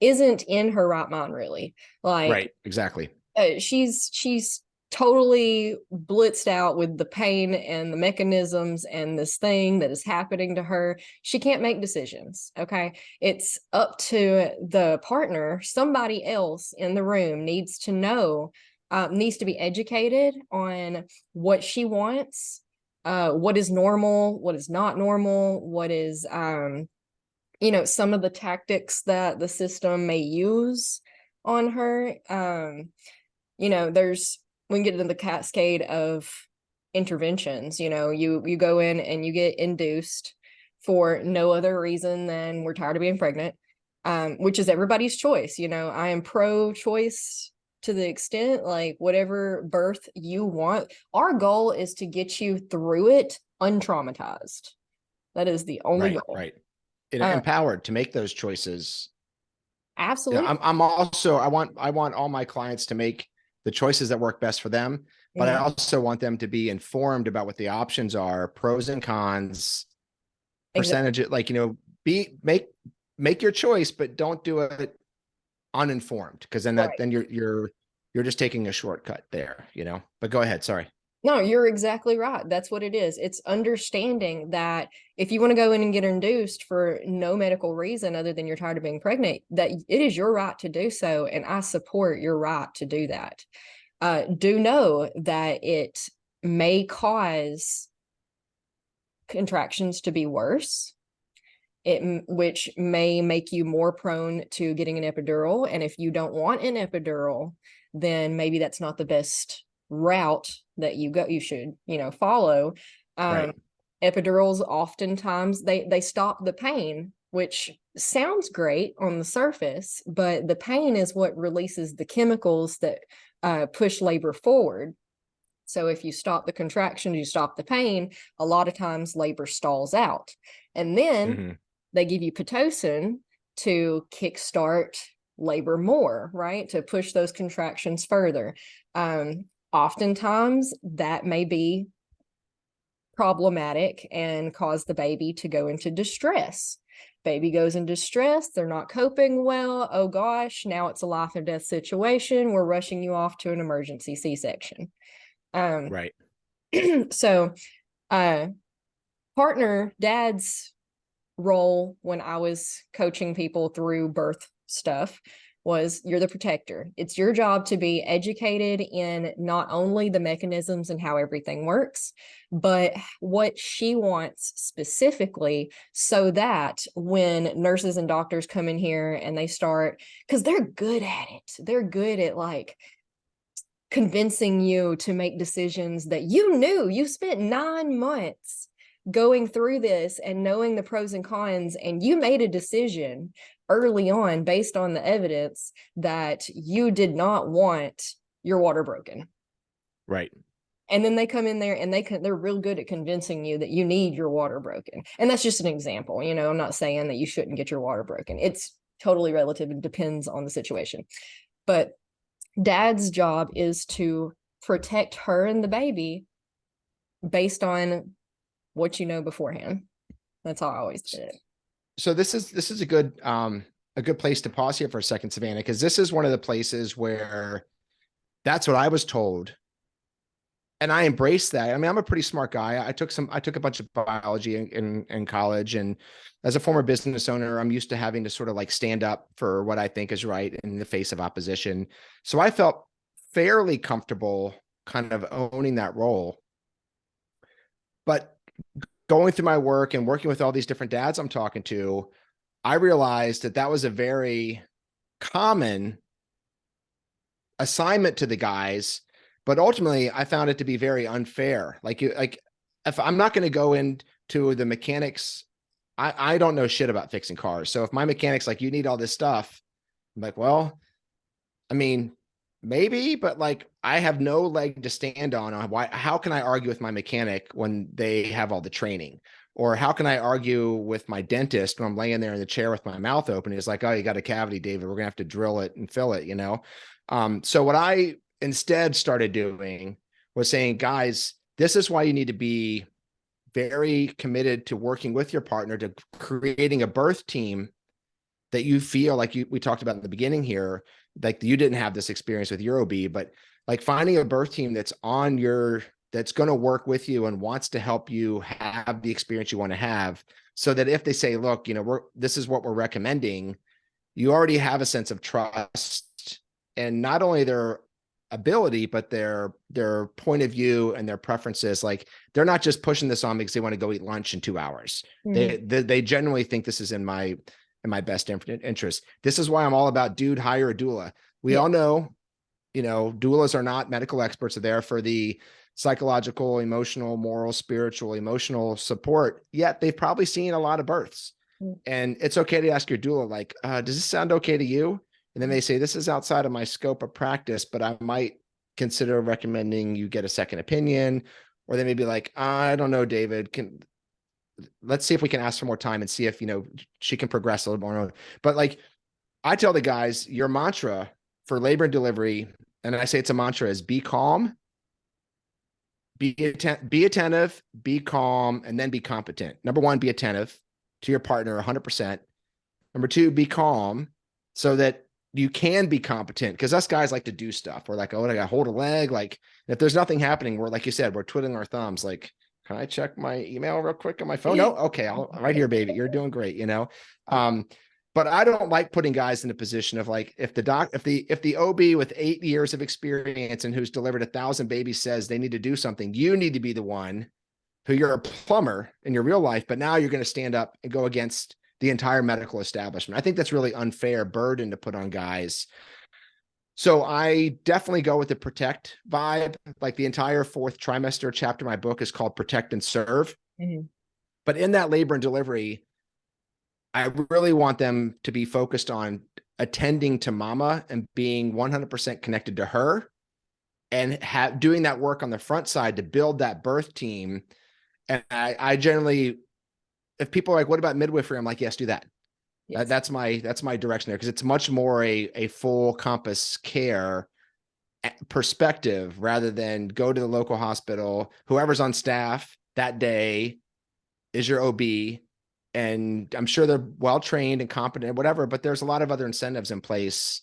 isn't in her right mind, really. Like, Right. Exactly. she's totally blitzed out with the pain and the mechanisms and this thing that is happening to her. She can't make decisions. Okay, it's up to the partner. Somebody else in the room needs to know, needs to be educated on what she wants, what is normal, what is not normal, what is you know, some of the tactics that the system may use on her. You know, there's, we can get into the cascade of interventions. You know, you go in and you get induced for no other reason than we're tired of being pregnant, which is everybody's choice. You know, I am pro choice to the extent, like, whatever birth you want. Our goal is to get you through it untraumatized. That is the only Right. goal. Right. And uh, empowered to make those choices. Yeah, Absolutely. I'm also, I want all my clients to make the choices that work best for them, but I Mhm. also want them to be informed about what the options are, pros and cons, Exactly. percentage, like, you know, be make your choice, but don't do it uninformed, because Right. then you're just taking a shortcut there, you know. But go ahead, sorry. No, you're exactly right. That's what it is. It's understanding that if you want to go in and get induced for no medical reason other than you're tired of being pregnant, that it is your right to do so. And I support your right to do that. Do know that it may cause contractions to be worse, which may make you more prone to getting an epidural. And if you don't want an epidural, then maybe that's not the best route that you should, you know, follow. um Right. Epidurals oftentimes they stop the pain, which sounds great on the surface, but the pain is what releases the chemicals that push labor forward. So if you stop the contraction, you stop the pain, a lot of times labor stalls out. And then Hmm. they give you Pitocin to kickstart labor more, right? To push those contractions further. Oftentimes that may be problematic and cause the baby to go into distress. Baby goes into distress, they're not coping well. Oh gosh, now it's a life or death situation. We're rushing you off to an emergency C-section. Um, Right. so uh partner dad's role when I was coaching people through birth stuff was, you're the protector. It's your job to be educated in not only the mechanisms and how everything works, but what she wants specifically, so that when nurses and doctors come in here and they start, because they're good at it, they're good at like convincing you to make decisions that you knew. You spent 9 months going through this and knowing the pros and cons, and you made a decision early on based on the evidence that you did not want your water broken. Right. And then they come in there and they're real good at convincing you that you need your water broken. And that's just an example. You know, I'm not saying that you shouldn't get your water broken. It's totally relative and depends on the situation. But dad's job is to protect her and the baby based on what you know beforehand. That's how I always did it. So this is a good place to pause here for a second, Savannah, because this is one of the places where that's what I was told. And I embraced that. I mean, I'm a pretty smart guy. I took a bunch of biology in college. And as a former business owner, I'm used to having to sort of like stand up for what I think is right in the face of opposition. So I felt fairly comfortable kind of owning that role. But going through my work and working with all these different dads I'm talking to, I realized that that was a very common assignment to the guys, but ultimately I found it to be very unfair. Like if I'm not going to go into the mechanics, I don't know shit about fixing cars. So if my mechanic's like, you need all this stuff, I'm like, well, I mean, maybe, but like I have no leg to stand on why, how can I argue with my mechanic when they have all the training? Or how can I argue with my dentist when I'm laying there in the chair with my mouth open? He's like, oh, you got a cavity, David. We're gonna have to drill it and fill it, you know? So what I instead started doing was saying, guys, this is why you need to be very committed to working with your partner to creating a birth team that you feel like we talked about in the beginning here, like you didn't have this experience with your OB, but like finding a birth team that's that's going to work with you and wants to help you have the experience you want to have, so that if they say, look, this is what we're recommending, you already have a sense of trust, and not only their ability, but their point of view and their preferences. Like they're not just pushing this on because they want to go eat lunch in 2 hours. They genuinely think this is in my best interest. This is why I'm all about hire a doula. We all know, doulas are not medical experts. They're there for the psychological, emotional, moral, spiritual, emotional support. Yet they've probably seen a lot of births. And it's okay to ask your doula, like, does this sound okay to you? And then they say, this is outside of my scope of practice, but I might consider recommending you get a second opinion. Or they may be like, I don't know, David, let's see if we can ask for more time and see if, she can progress a little more. But like, I tell the guys, your mantra for labor and delivery, and I say it's a mantra, is be calm, be attentive, be calm, and then be competent. Number one, be attentive to your partner 100%. Number two, be calm so that you can be competent, because us guys like to do stuff. We're like, oh, I got to hold a leg. Like if there's nothing happening, we're, like you said, we're twiddling our thumbs. Like, can I check my email real quick on my phone? No. Okay. Right here, baby. You're doing great. But I don't like putting guys in a position of like, if the OB with 8 years of experience and who's delivered 1,000 babies says they need to do something, you need to be the one who, you're a plumber in your real life, but now you're going to stand up and go against the entire medical establishment. I think that's really unfair burden to put on guys. So I definitely go with the protect vibe. Like the entire 4th trimester chapter of my book is called Protect and Serve. But in that labor and delivery, I really want them to be focused on attending to mama and being 100% connected to her, and doing that work on the front side to build that birth team. And I generally, if people are like, what about midwifery? I'm like, yes, do that. Yes. That's my direction there, because it's much more a full compass care perspective rather than go to the local hospital. Whoever's on staff that day is your OB, and I'm sure they're well-trained and competent, whatever, but there's a lot of other incentives in place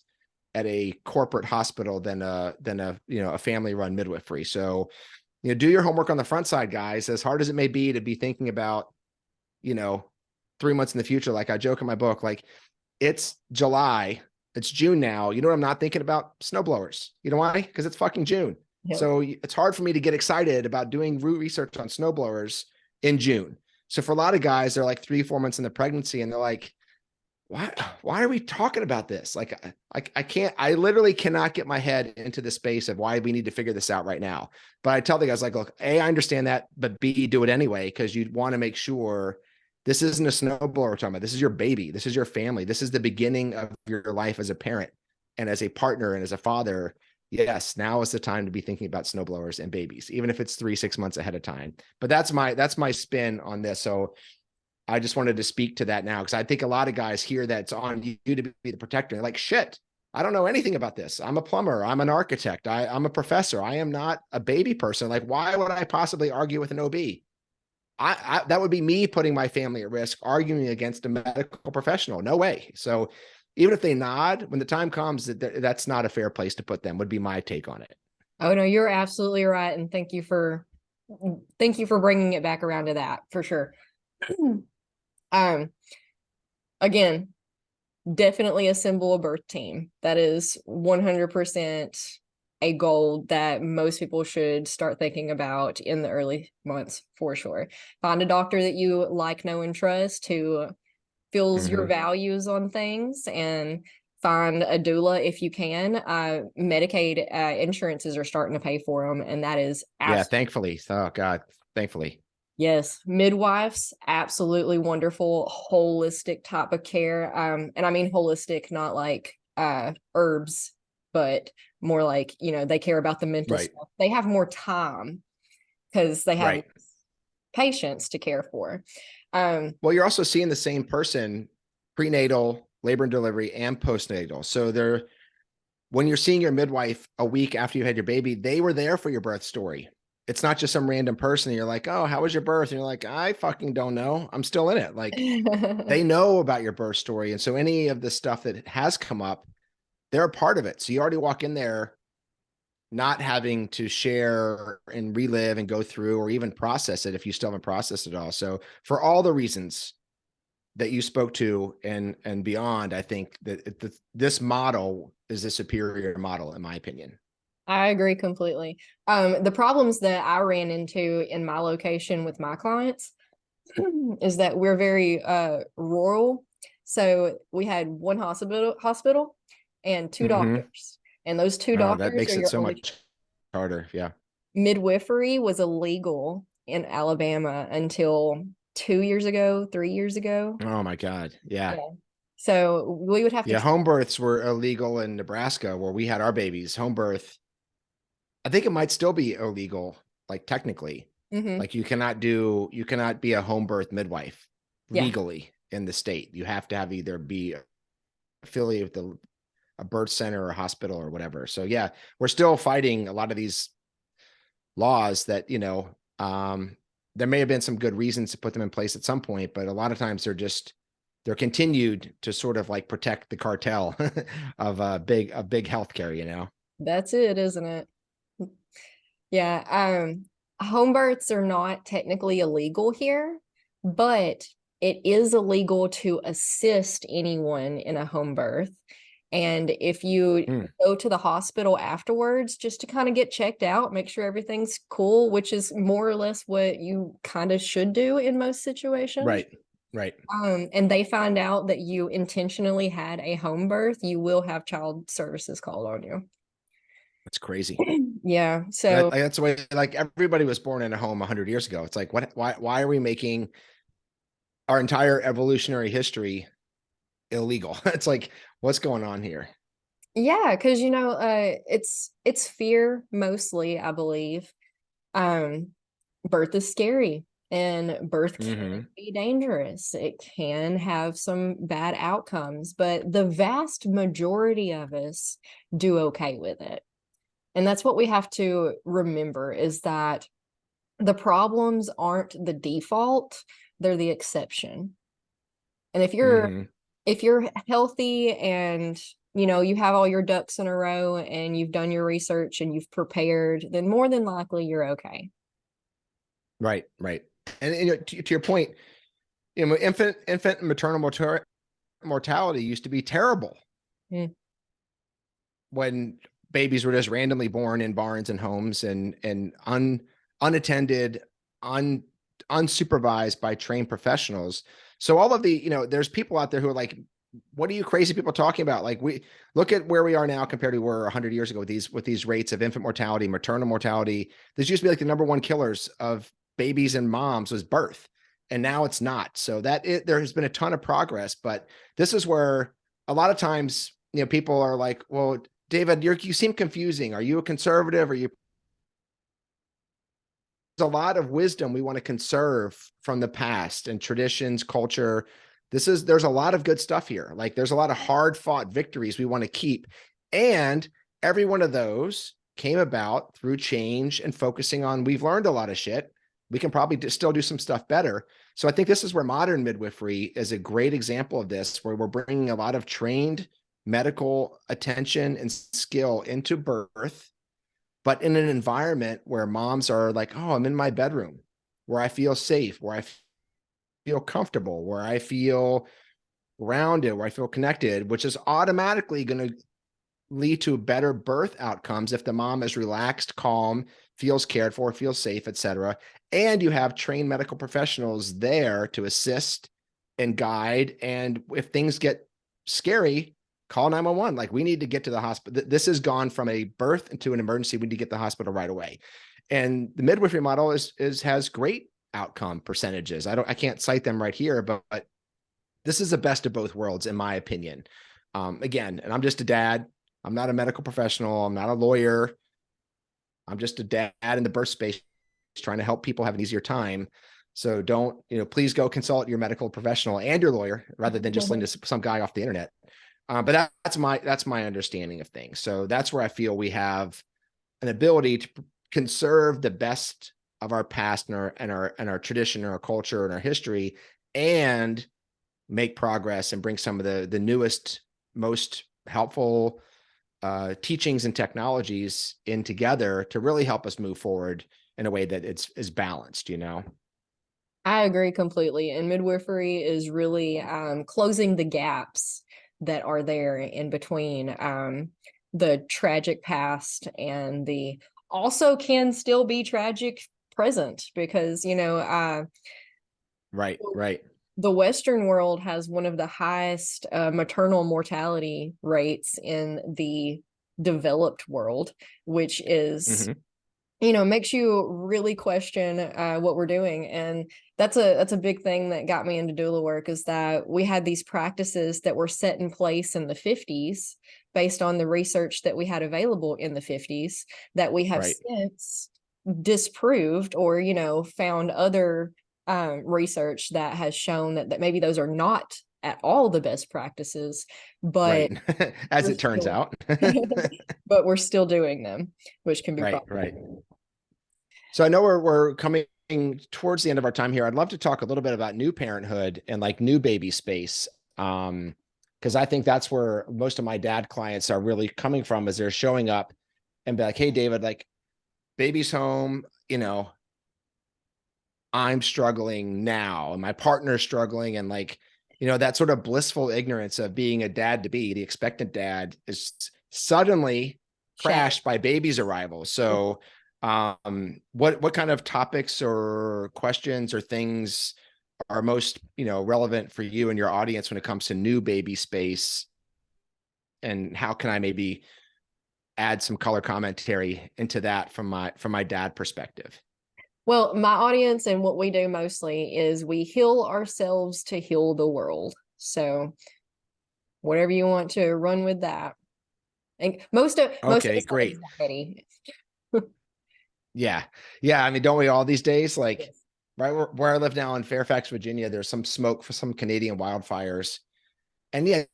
at a corporate hospital than a family-run midwifery. So, do your homework on the front side, guys, as hard as it may be to be thinking about, 3 months in the future. Like I joke in my book, like it's July, it's June now. You know what I'm not thinking about? Snowblowers. You know why? Because it's fucking June. Yep. So it's hard for me to get excited about doing research on snowblowers in June. So for a lot of guys, they're like 3-4 months in the pregnancy and they're like, why are we talking about this? Like, I literally cannot get my head into the space of why we need to figure this out right now. But I tell the guys, like, look, A, I understand that, but B, do it anyway, because you want to make sure this isn't a snowblower we're talking about. This is your baby. This is your family. This is the beginning of your life as a parent and as a partner and as a father. Yes, now is the time to be thinking about snowblowers and babies, even if it's 3-6 months ahead of time. But that's my spin on this. So I just wanted to speak to that now, because I think a lot of guys hear that it's on you to be the protector. They're like, shit, I don't know anything about this. I'm a plumber. I'm an architect. I'm a professor. I am not a baby person. Like, why would I possibly argue with an OB? That would be me putting my family at risk, arguing against a medical professional. No way. So even if they nod, when the time comes, that's not a fair place to put them, would be my take on it. Oh no, you're absolutely right. And thank you for bringing it back around to that, for sure. Again, definitely assemble a birth team. That is 100% a goal that most people should start thinking about in the early months, for sure. Find a doctor that you like, know, and trust, who feels your values on things, and find a doula if you can. Medicaid insurances are starting to pay for them, and that is thankfully. Oh God, thankfully. Yes, midwives, absolutely wonderful, holistic type of care. And I mean holistic, not like herbs, but more like, they care about the mental stuff. They have more time because they have patients to care for. Well, you're also seeing the same person prenatal, labor and delivery, and postnatal. So when you're seeing your midwife a week after you had your baby, they were there for your birth story. it's not just some random person. You're like, oh, how was your birth? And you're like, I fucking don't know. I'm still in it. Like, they know about your birth story. And so any of the stuff that has come up, they're a part of it. So you already walk in there not having to share and relive and go through or even process it if you still haven't processed it all. So for all the reasons that you spoke to and beyond, I think that this model is a superior model, in my opinion. I agree completely. The problems that I ran into in my location with my clients is that we're very rural. So we had one hospital and two Mm-hmm. doctors. And those two Oh, that doctors are makes it your so only. much harder. Yeah. Midwifery was illegal in Alabama until 2 years ago, 3 years ago. Oh my God. Yeah. Yeah. So we would have to Yeah. Home births were illegal in Nebraska where we had our babies. Home birth, I think it might still be illegal, like technically. Mhm. Like you cannot be a home birth midwife Yeah, legally in the state. You have to have either be affiliated with a birth center or a hospital or whatever. So yeah, we're still fighting a lot of these laws that, there may have been some good reasons to put them in place at some point, but a lot of times they're continued to sort of like protect the cartel of big healthcare. that's it, isn't it? Yeah. Home births are not technically illegal here, but it is illegal to assist anyone in a home birth. And if you Mm, go to the hospital afterwards just to kind of get checked out, make sure everything's cool, which is more or less what you kind of should do in most situations. right. Right. And they find out that you intentionally had a home birth, you will have child services called on you. That's crazy. Yeah. That So that's the way, like, everybody was born in a home 100 years ago. It's like, why are we making our entire evolutionary history illegal? It's like, what's going on here? yeah, because it's fear mostly, I believe. Um, Birth is scary and birth can Mm-hmm. be dangerous. It can have some bad outcomes, but the vast majority of us do okay with it. And that's what we have to remember is that the problems aren't the default, they're the exception. And Mm-hmm. if you're healthy and you have all your ducks in a row and you've done your research and you've prepared, then more than likely you're okay. Right. Right. And to your point, infant and maternal mortality used to be terrible Mm. when babies were just randomly born in barns and homes and unattended, un unsupervised by trained professionals. So all of there's people out there who are like, what are you crazy people talking about? Like, we look at where we are now compared to where we were 100 years ago with these rates of infant mortality, maternal mortality. This used to be like the number one killers of babies and moms was birth. And now it's not. So there has been a ton of progress, but this is where a lot of times, people are like, well, David, you seem confusing. Are you a conservative? Are you? There's a lot of wisdom we want to conserve from the past and traditions, culture. There's a lot of good stuff here. Like, there's a lot of hard fought victories we want to keep. And every one of those came about through change and focusing on, we've learned a lot of shit. We can probably still do some stuff better. So I think this is where modern midwifery is a great example of this, where we're bringing a lot of trained medical attention and skill into birth, but in an environment where moms are like, oh, I'm in my bedroom, where I feel safe, where I feel comfortable, where I feel grounded, where I feel connected, which is automatically going to lead to better birth outcomes if the mom is relaxed, calm, feels cared for, feels safe, etc. And you have trained medical professionals there to assist and guide. And if things get scary, call 911. Like, we need to get to the hospital. This has gone from a birth into an emergency. We need to get to the hospital right away. And the midwifery model has great outcome percentages. I can't cite them right here, but this is the best of both worlds, in my opinion. Again, and I'm just a dad. I'm not a medical professional. I'm not a lawyer. I'm just a dad in the birth space trying to help people have an easier time. So don't, please go consult your medical professional and your lawyer rather than just listen to some guy off the internet. But that's my understanding of things. So that's where I feel we have an ability conserve the best of our past and our tradition and our culture and our history, and make progress and bring some of the newest, most helpful teachings and technologies in together to really help us move forward in a way that is balanced, you know? I agree completely. And midwifery is really closing the gaps that are there in between the tragic past and the also can still be tragic present, because, Right, right. the Western world has one of the highest maternal mortality rates in the developed world, which is, makes you really question what we're doing. And that's a big thing that got me into doula work, is that we had these practices that were set in place in the 50s based on the research that we had available in the 50s that we have Right. since disproved, or found other research that has shown that maybe those are not at all the best practices, but Right. As we're it turns still out. but we're still doing them, which can be Right, problematic. right. So I know we're coming towards the end of our time here. I'd love to talk a little bit about new parenthood and like new baby space. Because I think that's where most of my dad clients are really coming from, is they're showing up and be like, hey, David, like, baby's home, I'm struggling now and my partner's struggling. And like, that sort of blissful ignorance of being a dad to be, the expectant dad, is suddenly Shattered. crashed by baby's arrival. So what kind of topics or questions or things are most, relevant for you and your audience when it comes to new baby space? And how can I maybe add some color commentary into that from my dad perspective? Well, my audience and what we do mostly is we heal ourselves to heal the world. So whatever you want to run with that. And most of Okay, the stuff is great. anxiety. Yeah. Yeah. I mean, don't we all these days? Like, Yes. right where I live now in Fairfax, Virginia, there's some smoke for some Canadian wildfires. And yeah,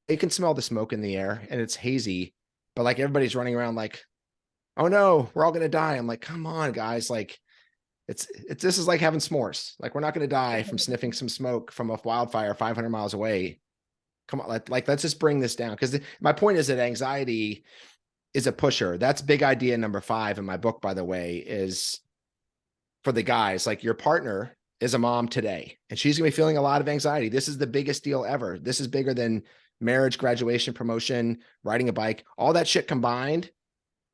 you can smell the smoke in the air and it's hazy, but like everybody's running around like, oh no, we're all gonna die. I'm like, come on, guys. Like, it's this is like having s'mores. Like, we're not gonna die from sniffing some smoke from a wildfire 500 miles away. Come on, let's just bring this down. Because my point is that anxiety is a pusher. That's big idea number 5 in my book, by the way, is for the guys. Like, your partner is a mom today and she's gonna be feeling a lot of anxiety. This is the biggest deal ever. This is bigger than marriage, graduation, promotion, riding a bike, all that shit combined.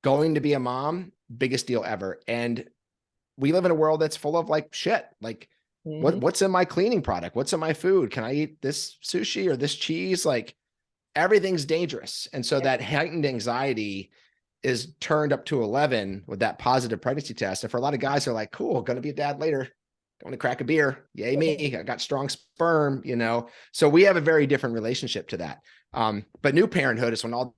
Going to be a mom, biggest deal ever. And we live in a world that's full of like shit. Like, Mhm. what's in my cleaning product? What's in my food? Can I eat this sushi or this cheese? Like, everything's dangerous. And so Yep. that heightened anxiety is turned up to 11 with that positive pregnancy test. And for a lot of guys, they're like, cool, going to be a dad later, going to crack a beer. Yay me, I got strong sperm, So we have a very different relationship to that. But new parenthood is when all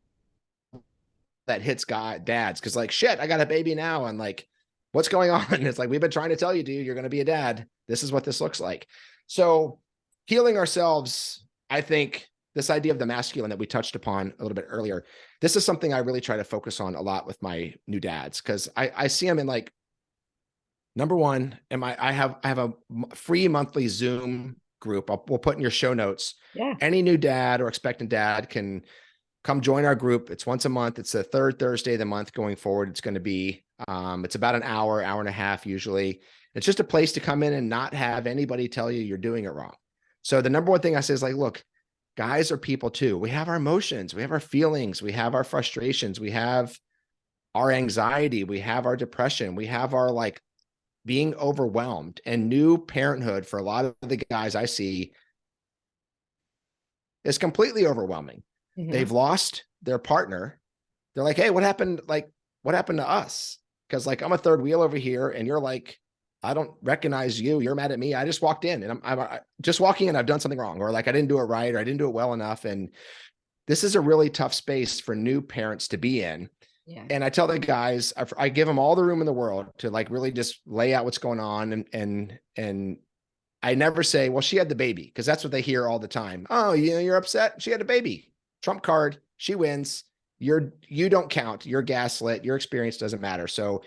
that hits dads, because like, shit, I got a baby now. And like, what's going on? It's like, we've been trying to tell you, dude, you're going to be a dad. This is what this looks like. So healing ourselves, I think this idea of the masculine that we touched upon a little bit earlier, this is something I really try to focus on a lot with my new dads, because I see them in like, number one, I have a free monthly Zoom group. We'll put in your show notes. Yeah. Any new dad or expectant dad can come join our group. It's once a month. It's the third Thursday of the month going forward. It's going to be, it's about an hour and a half usually. It's just a place to come in and not have anybody tell you you're doing it wrong. So the number one thing I say is like, look, guys are people too. We have our emotions, we have our feelings, we have our frustrations, we have our anxiety, we have our depression, we have our like being overwhelmed. And new parenthood for a lot of the guys I see is completely overwhelming. Mhm. They've lost their partner. They're like, hey, what happened? Like, what happened to us? Because like, I'm a third wheel over here and you're like, I don't recognize you. You're mad at me. I just walked in and I'm just walking in. I've done something wrong, or like, I didn't do it right, or I didn't do it well enough. And this is a really tough space for new parents to be in. Yeah. And I tell the guys, I give them all the room in the world to like really just lay out what's going on. And I never say, well, she had the baby, because that's what they hear all the time. Oh, you're upset. She had a baby. Trump card. She wins. You don't count. You're gaslit. Your experience doesn't matter. So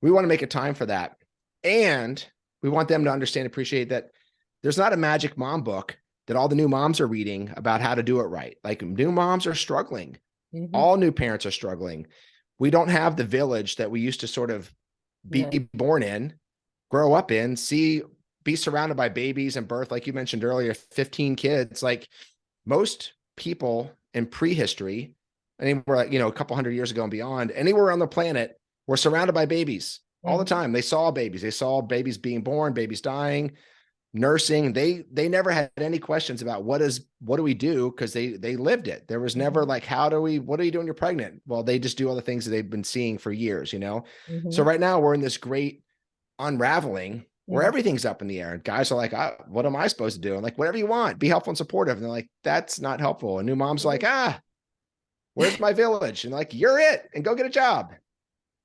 We want to make a time for that. And we want them to understand, appreciate that there's not a magic mom book that all the new moms are reading about how to do it right. Like, new moms are struggling. Mm-hmm. All new parents are struggling. We don't have the village that we used to sort of be Yeah. born in, grow up in, be surrounded by babies and birth. Like you mentioned earlier, 15 kids. Like, most people in prehistory, anywhere, a couple hundred years ago and beyond, anywhere on the planet, were surrounded by babies all the Mm-hmm. time. They saw babies being born, babies dying, nursing. They never had any questions about what do we do, because they lived it. There was never Mm-hmm. like, what do you do when you're pregnant? Well, they just do all the things that they've been seeing for years. So Mm-hmm. right now we're in this great unraveling where Mm-hmm. everything's up in the air, and guys are like, what am I supposed to do? And like, whatever you want, be helpful and supportive. And they're like, that's not helpful. And new mom's like, where's my village? And like, you're it, and go get a job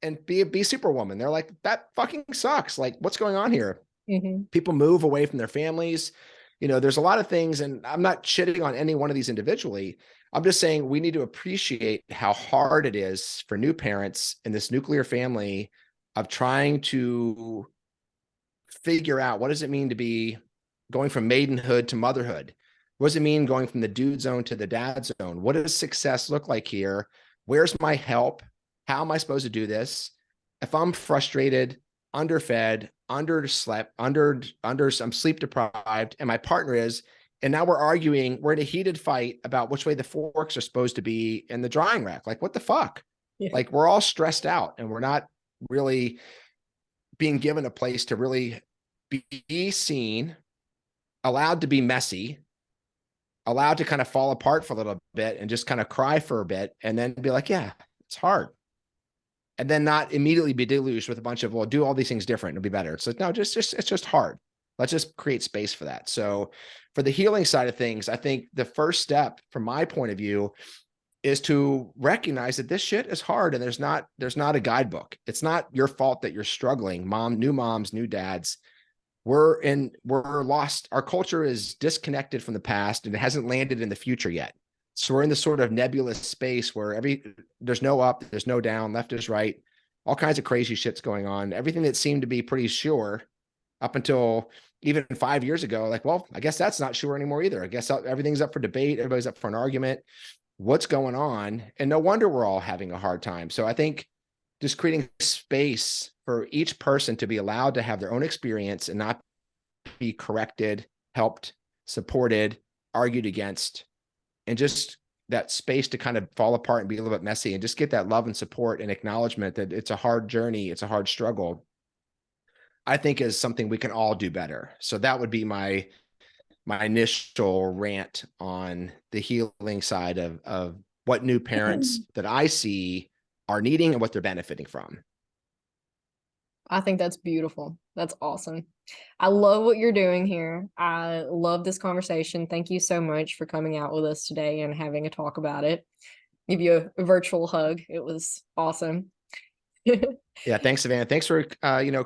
and be superwoman. They're like, that fucking sucks. Like, what's going on here? Mm-hmm. People move away from their families. There's a lot of things, and I'm not shitting on any one of these individually. I'm just saying we need to appreciate how hard it is for new parents in this nuclear family of trying to figure out, what does it mean to be going from maidenhood to motherhood? What does it mean going from the dude zone to the dad zone? What does success look like here? Where's my help? How am I supposed to do this? If I'm frustrated, underfed, underslept, I'm sleep deprived, and my partner is, and now we're in a heated fight about which way the forks are supposed to be in the drying rack. Like, what the fuck? Yeah. Like, we're all stressed out, and we're not really being given a place to really be seen, allowed to be messy, allowed to kind of fall apart for a little bit and just kind of cry for a bit, and then be like, yeah, it's hard. And then not immediately be deluged with a bunch of, well, do all these things different, it'll be better. It's like, no, just it's just hard. Let's just create space for that. So for the healing side of things, I think the first step from my point of view is to recognize that this shit is hard, and there's not a guidebook. It's not your fault that you're struggling. New moms, new dads, we're lost. Our culture is disconnected from the past, and it hasn't landed in the future yet. So we're in this sort of nebulous space where there's no up, there's no down, left is right, all kinds of crazy shit's going on. Everything that seemed to be pretty sure up until even 5 years ago, like, well, I guess that's not sure anymore either. I guess everything's up for debate. Everybody's up for an argument. What's going on? And no wonder we're all having a hard time. So I think just creating space for each person to be allowed to have their own experience and not be corrected, helped, supported, argued against, and just that space to kind of fall apart and be a little bit messy, and just get that love and support and acknowledgement that it's a hard journey, it's a hard struggle, I think is something we can all do better. So that would be my initial rant on the healing side of what new parents that I see are needing and what they're benefiting from. I think that's beautiful. That's awesome. I love what you're doing here. I love this conversation. Thank you so much for coming out with us today and having a talk about it. Give you a virtual hug. It was awesome. Yeah, thanks, Savannah. Thanks for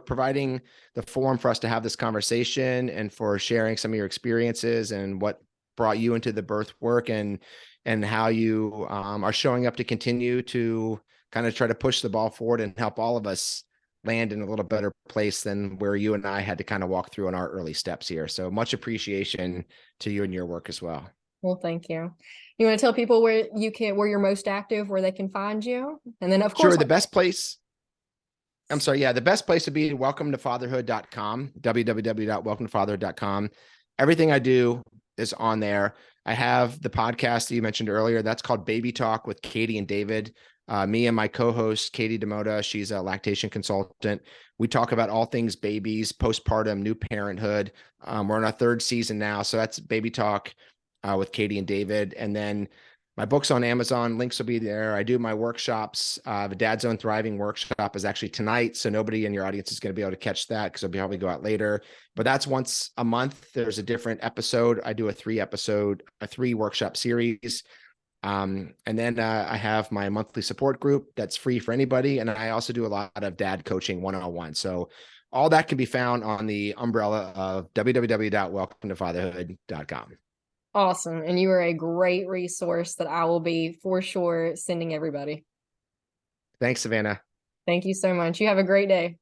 providing the forum for us to have this conversation, and for sharing some of your experiences and what brought you into the birth work, and how you are showing up to continue to kind of try to push the ball forward and help all of us land in a little better place than where you and I had to kind of walk through in our early steps here. So much appreciation to you and your work as well. Well, thank you. You want to tell people where you're most active, where they can find you? And then of course, Sure, the best place. I'm sorry. Yeah. The best place would be welcometofatherhood.com, www.welcometofatherhood.com. Everything I do is on there. I have the podcast that you mentioned earlier. That's called Baby Talk with Katie and David. Me and my co-host, Katie Demota, she's a lactation consultant. We talk about all things babies, postpartum, new parenthood. We're on our third season now. So that's Baby Talk with Katie and David. And then my book's on Amazon. Links will be there. I do my workshops. The Dad Zone Thriving workshop is actually tonight, so nobody in your audience is going to be able to catch that because it'll probably go out later. But that's once a month. There's a different episode. I do a 3 workshop series. And then I have my monthly support group that's free for anybody. And I also do a lot of dad coaching 1-on-1. So all that can be found on the umbrella of www.welcometofatherhood.com. awesome. And you are a great resource that I will be for sure sending everybody. Thanks, Savannah. Thank you so much. You have a great day.